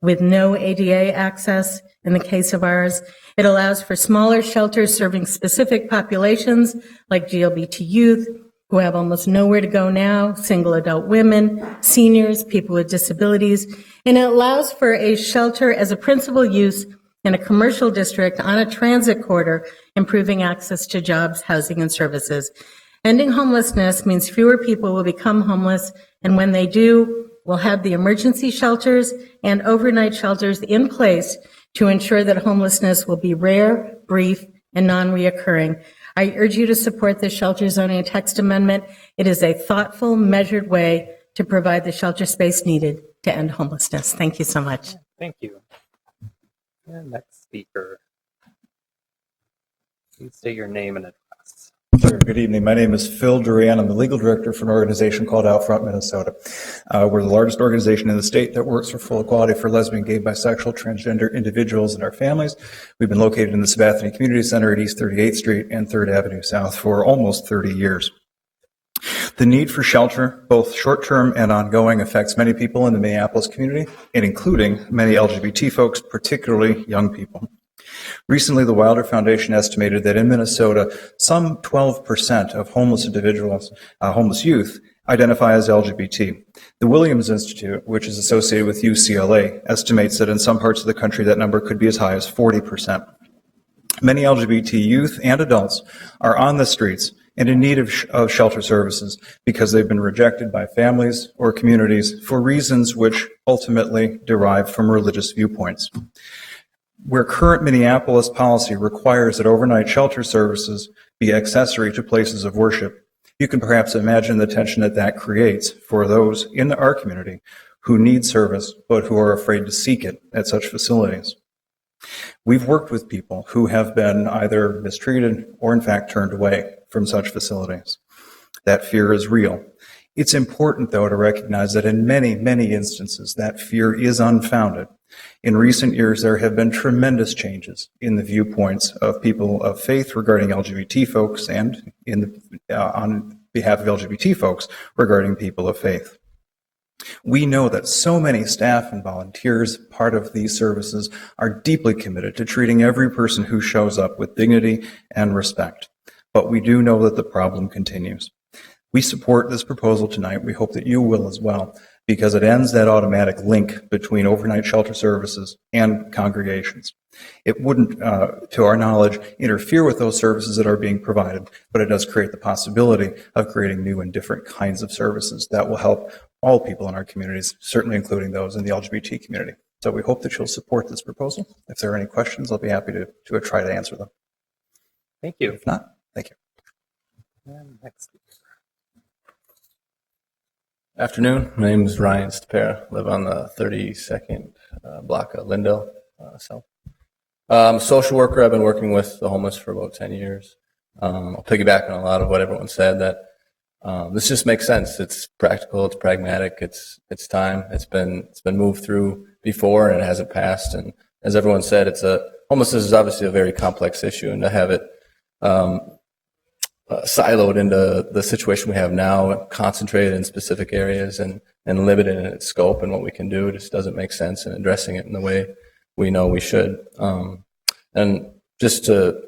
with no ADA access in the case of ours. It allows for smaller shelters serving specific populations like GLBT youth, who have almost nowhere to go now, single adult women, seniors, people with disabilities. And it allows for a shelter as a principal use in a commercial district on a transit corridor, improving access to jobs, housing, and services. Ending homelessness means fewer people will become homeless, and when they do, we'll have the emergency shelters and overnight shelters in place to ensure that homelessness will be rare, brief, and non-reoccurring. I urge you to support the shelter zoning text amendment. It is a thoughtful, measured way to provide the shelter space needed to end homelessness. Thank you so much. Thank you. And next speaker. Please state your name and address. Sure. Good evening. My name is Phil Duran. I'm the legal director for an organization called Outfront Minnesota. We're the largest organization in the state that works for full equality for lesbian, gay, bisexual, transgender individuals and our families. We've been located in the Sabathani Community Center at East 38th Street and 3rd Avenue South for almost 30 years. The need for shelter, both short-term and ongoing, affects many people in the Minneapolis community, and including many LGBT folks, particularly young people. Recently, the Wilder Foundation estimated that in Minnesota, some 12% of homeless individuals, homeless youth, identify as LGBT. The Williams Institute, which is associated with UCLA, estimates that in some parts of the country that number could be as high as 40%. Many LGBT youth and adults are on the streets and in need of shelter services because they've been rejected by families or communities for reasons which ultimately derive from religious viewpoints. Where current Minneapolis policy requires that overnight shelter services be accessory to places of worship, you can perhaps imagine the tension that that creates for those in our community who need service but who are afraid to seek it at such facilities. We've worked with people who have been either mistreated or in fact turned away from such facilities. That fear is real. It's important, though, to recognize that in many, many instances, that fear is unfounded. In recent years, there have been tremendous changes in the viewpoints of people of faith regarding LGBT folks and on behalf of LGBT folks regarding people of faith. We know that so many staff and volunteers, part of these services, are deeply committed to treating every person who shows up with dignity and respect. But we do know that the problem continues. We support this proposal tonight. We hope that you will as well, because it ends that automatic link between overnight shelter services and congregations. It wouldn't, to our knowledge, interfere with those services that are being provided, but it does create the possibility of creating new and different kinds of services that will help all people in our communities, certainly including those in the LGBT community. So we hope that you'll support this proposal. If there are any questions, I'll be happy to try to answer them. Thank you. If not, thank you. And next speaker. Afternoon. My name is Ryan Stapera. Live on the 32nd block of Lindell. I'm a social worker. I've been working with the homeless for about 10 years. I'll piggyback on a lot of what everyone said, that this just makes sense. It's practical. It's pragmatic. It's time. It's been moved through before and it hasn't passed. And as everyone said, homelessness is obviously a very complex issue, and to have it siloed into the situation we have now, concentrated in specific areas and limited in its scope and what we can do, just doesn't make sense, and addressing it in the way we know we should. And just to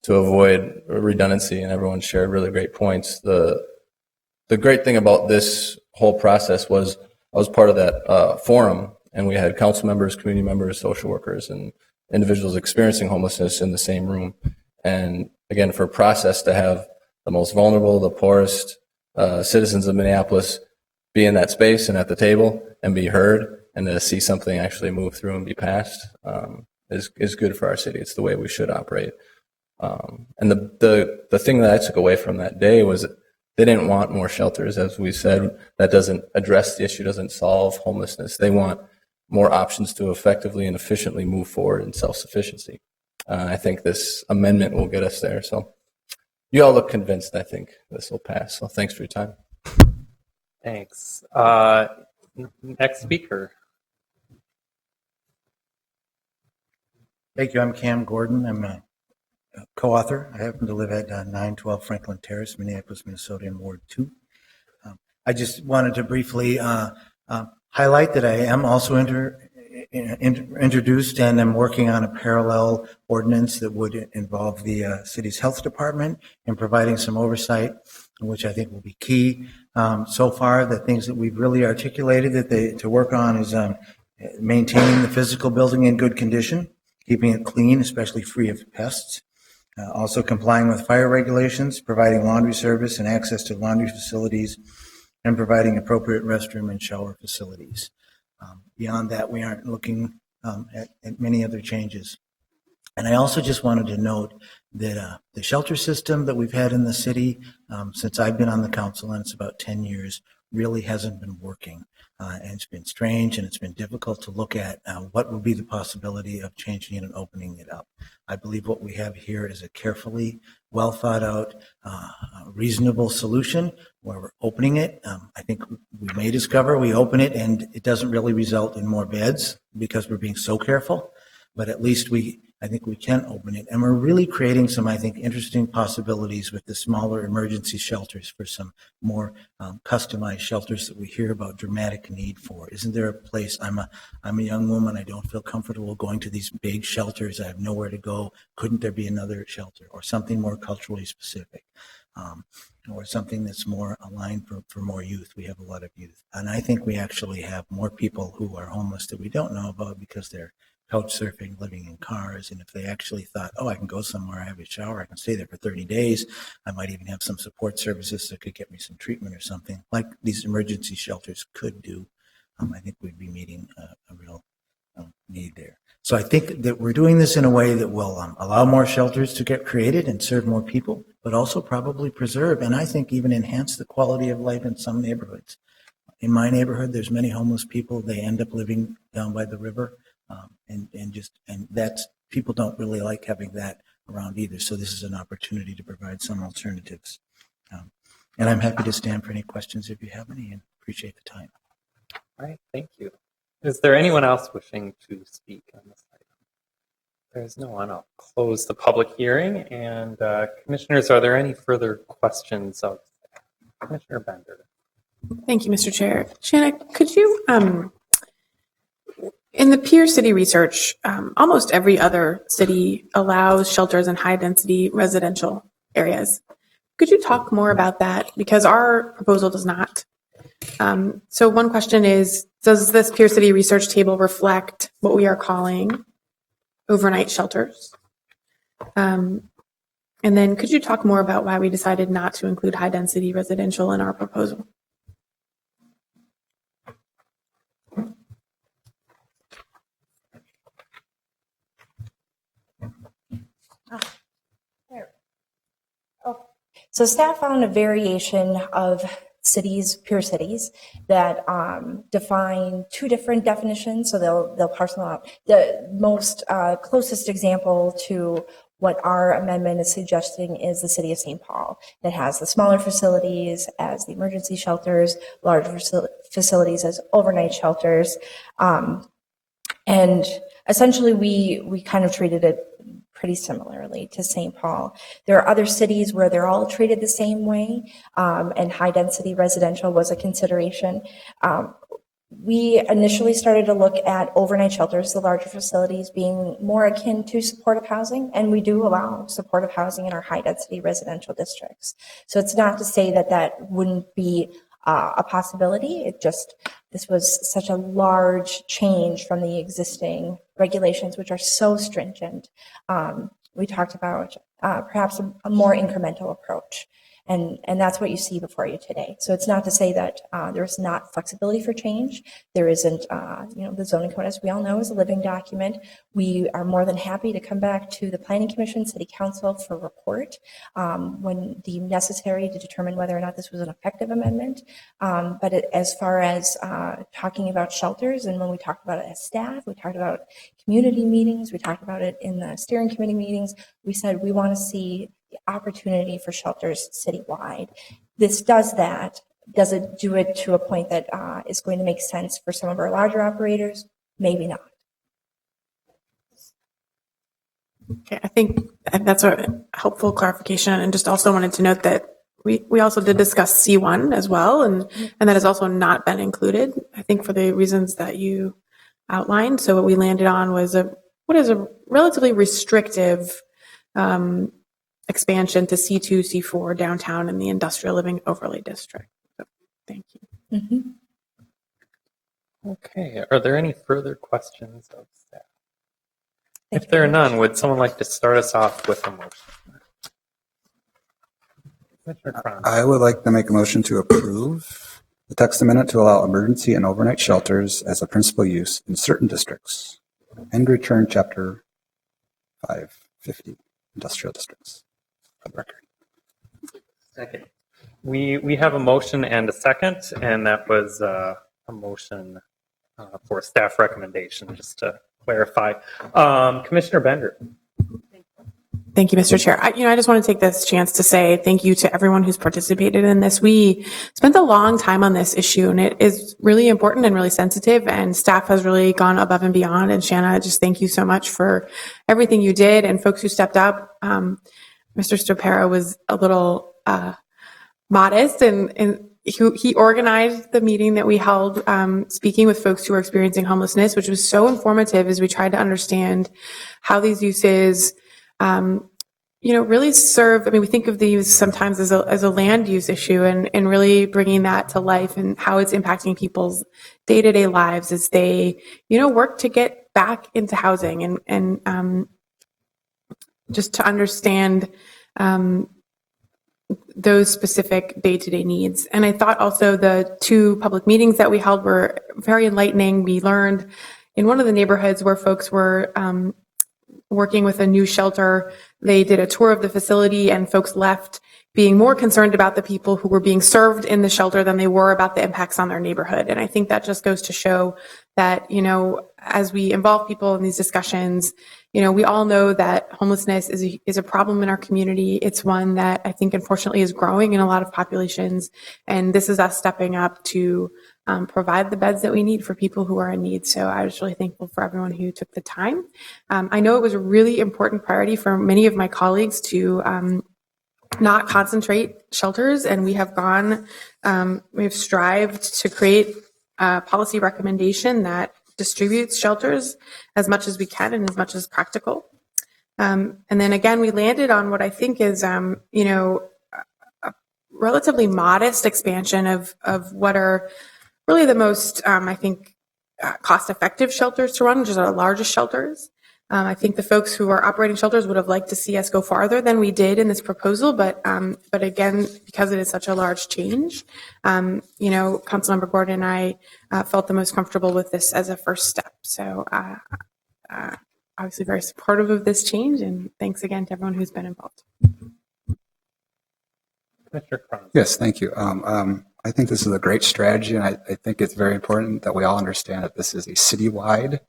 avoid redundancy, and everyone shared really great points, the great thing about this whole process was I was part of that forum, and we had council members, community members, social workers, and individuals experiencing homelessness in the same room. And again, for a process to have the most vulnerable, the poorest citizens of Minneapolis be in that space and at the table and be heard, and to see something actually move through and be passed is good for our city. It's the way we should operate. And the thing that I took away from that day was they didn't want more shelters, as we said. That doesn't address the issue, doesn't solve homelessness. They want more options to effectively and efficiently move forward in self-sufficiency. I think this amendment will get us there. So you all look convinced. I think this will pass. So thanks for your time. Thanks. Next speaker. Thank you. I'm Cam Gordon. I'm a co-author. I happen to live at 912 Franklin Terrace, Minneapolis, Minnesota, in Ward 2. I just wanted to briefly highlight that I am also introduced and I'm working on a parallel ordinance that would involve the city's health department in providing some oversight, which I think will be key. So far, the things that we've really articulated to work on is maintaining the physical building in good condition, keeping it clean, especially free of pests. Also complying with fire regulations, providing laundry service and access to laundry facilities, and providing appropriate restroom and shower facilities. Beyond that, we aren't looking at many other changes. And I also just wanted to note that the shelter system that we've had in the city since I've been on the council, and it's about 10 years, really hasn't been working. And it's been strange and it's been difficult to look at what would be the possibility of changing it and opening it up. I believe what we have here is a carefully, well thought out, reasonable solution where we're opening it. I think we may discover we open it and it doesn't really result in more beds because we're being so careful, but at least I think we can open it. And we're really creating some, I think, interesting possibilities with the smaller emergency shelters for some more customized shelters that we hear about dramatic need for. Isn't there a place, I'm a young woman, I don't feel comfortable going to these big shelters, I have nowhere to go. Couldn't there be another shelter or something more culturally specific? Or something that's more aligned for more youth. We have a lot of youth. And I think we actually have more people who are homeless that we don't know about because they're couch surfing, living in cars, and if they actually thought, oh, I can go somewhere, I have a shower, I can stay there for 30 days, I might even have some support services that could get me some treatment or something, like these emergency shelters could do, I think we'd be meeting a real need there. So I think that we're doing this in a way that will allow more shelters to get created and serve more people, but also probably preserve, and I think even enhance the quality of life in some neighborhoods. In my neighborhood, there's many homeless people, they end up living down by the river. And that's, people don't really like having that around either. So this is an opportunity to provide some alternatives. And I'm happy to stand for any questions if you have any, and appreciate the time. All right, thank you. Is there anyone else wishing to speak on this item? If there's no one, I'll close the public hearing. And commissioners, are there any further questions of Commissioner Bender? Thank you, Mr. Chair. Shanna, could you, in the peer city research, almost every other city allows shelters in high density residential areas. Could you talk more about that? Because our proposal does not. So one question is, does this peer city research table reflect what we are calling overnight shelters? And then could you talk more about why we decided not to include high density residential in our proposal? So staff found a variation of peer cities that define two different definitions. So they'll parcel out. The most closest example to what our amendment is suggesting is the city of St. Paul, that has the smaller facilities as the emergency shelters, larger facilities as overnight shelters. And essentially we kind of treated it pretty similarly to St. Paul. There are other cities where they're all treated the same way, and high density residential was a consideration. We initially started to look at overnight shelters, the larger facilities, being more akin to supportive housing, and we do allow supportive housing in our high density residential districts. So it's not to say that that wouldn't be a possibility. It just, this was such a large change from the existing regulations, which are so stringent. We talked about perhaps a more incremental approach. And that's what you see before you today. So it's not to say that there's not flexibility for change. There isn't, the zoning code, as we all know, is a living document. We are more than happy to come back to the Planning Commission, City Council for a report when deemed necessary to determine whether or not this was an effective amendment. But as far as talking about shelters, and when we talked about it as staff, we talked about community meetings, we talked about it in the steering committee meetings, we said we want to see the opportunity for shelters citywide. This does that. Does it do it to a point that is going to make sense for some of our larger operators? Maybe not. Okay, I think that's a helpful clarification, and just also wanted to note that we also did discuss C1 as well, and that has also not been included, I think, for the reasons that you outlined. So what we landed on was what is a relatively restrictive expansion to C2, C4 downtown in the industrial living overlay district. So, thank you. Mm-hmm. Okay, are there any further questions of staff? If there are none, would someone like to start us off with a motion? I would like to make a motion to approve the text amendment to allow emergency and overnight shelters as a principal use in certain districts and return chapter 550 industrial districts for the record. Second. We have a motion and a second, and that was a motion for staff recommendation, just to clarify. Commissioner Bender. Thank you, Mr. Chair. I just want to take this chance to say thank you to everyone who's participated in this. We spent a long time on this issue, and it is really important and really sensitive, and staff has really gone above and beyond. And Shanna, just thank you so much for everything you did and folks who stepped up. Mr. Stopera was a little modest, and he organized the meeting that we held, speaking with folks who are experiencing homelessness, which was so informative as we tried to understand how these uses really serve. I mean, we think of these sometimes as a land use issue, and really bringing that to life and how it's impacting people's day-to-day lives as they, work to get back into housing and just to understand those specific day-to-day needs. And I thought also the two public meetings that we held were very enlightening. We learned in one of the neighborhoods where folks were working with a new shelter, they did a tour of the facility, and folks left being more concerned about the people who were being served in the shelter than they were about the impacts on their neighborhood. And I think that just goes to show that, as we involve people in these discussions, we all know that homelessness is a problem in our community. It's one that I think unfortunately is growing in a lot of populations. And this is us stepping up to provide the beds that we need for people who are in need. So I was really thankful for everyone who took the time. I know it was a really important priority for many of my colleagues to not concentrate shelters, and we have strived to create a policy recommendation that distributes shelters as much as we can and as much as practical. And then again, we landed on what I think is, a relatively modest expansion of what are really the most, cost-effective shelters to run, which is our largest shelters. I think the folks who are operating shelters would have liked to see us go farther than we did in this proposal, but again, because it is such a large change, Councilmember Gordon and I felt the most comfortable with this as a first step. So obviously very supportive of this change, and thanks again to everyone who's been involved. Mr. Cron. Yes, thank you. I think this is a great strategy, and I think it's very important that we all understand that this is a citywide.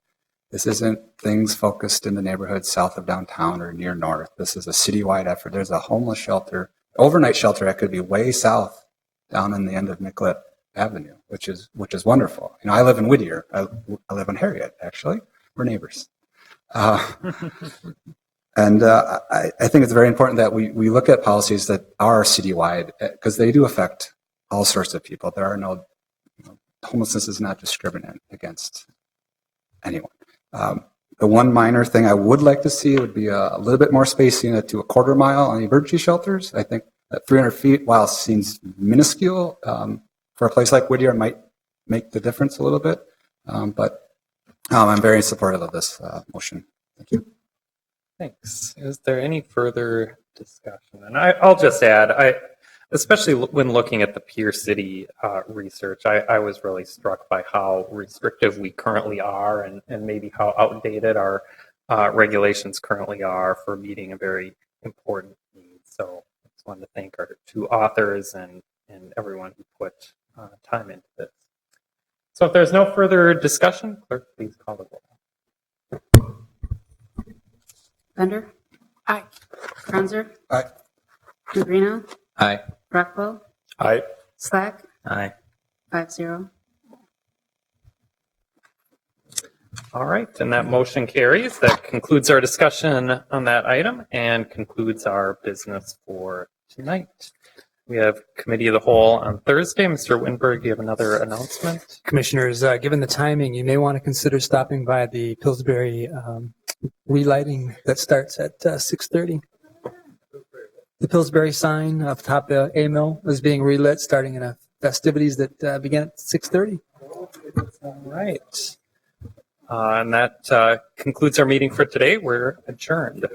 This isn't things focused in the neighborhood south of downtown or near north. This is a citywide effort. There's a homeless shelter, overnight shelter that could be way south down in the end of Nicollet Avenue, which is wonderful. I live in Whittier. I live in Harriet, actually. We're neighbors. And I think it's very important that we look at policies that are citywide, because they do affect all sorts of people. There are no, homelessness is not discriminate against anyone. The one minor thing I would like to see would be a little bit more spacing to a quarter mile on the emergency shelters. I think that 300 feet, while it seems minuscule, for a place like Whittier, might make the difference a little bit. But I'm very supportive of this motion. Thank you. Thanks. Is there any further discussion? And I'll just add, especially when looking at the Peer City research. I was really struck by how restrictive we currently are and maybe how outdated our regulations currently are for meeting a very important need. So I just wanted to thank our two authors and everyone who put time into this. So if there's no further discussion, clerk, please call the roll. Bender? Aye. Franzer? Aye. Magrino? Aye. Rockwell? Aye. Slack? Aye. 5-0. All right, and that motion carries. That concludes our discussion on that item and concludes our business for tonight. We have Committee of the Whole on Thursday. Mr. Winberg, you have another announcement? Commissioners, given the timing, you may want to consider stopping by the Pillsbury relighting that starts at 6:30. The Pillsbury sign up top of A Mill is being relit, starting in festivities that begin at 6:30. All right. And that concludes our meeting for today. We're adjourned.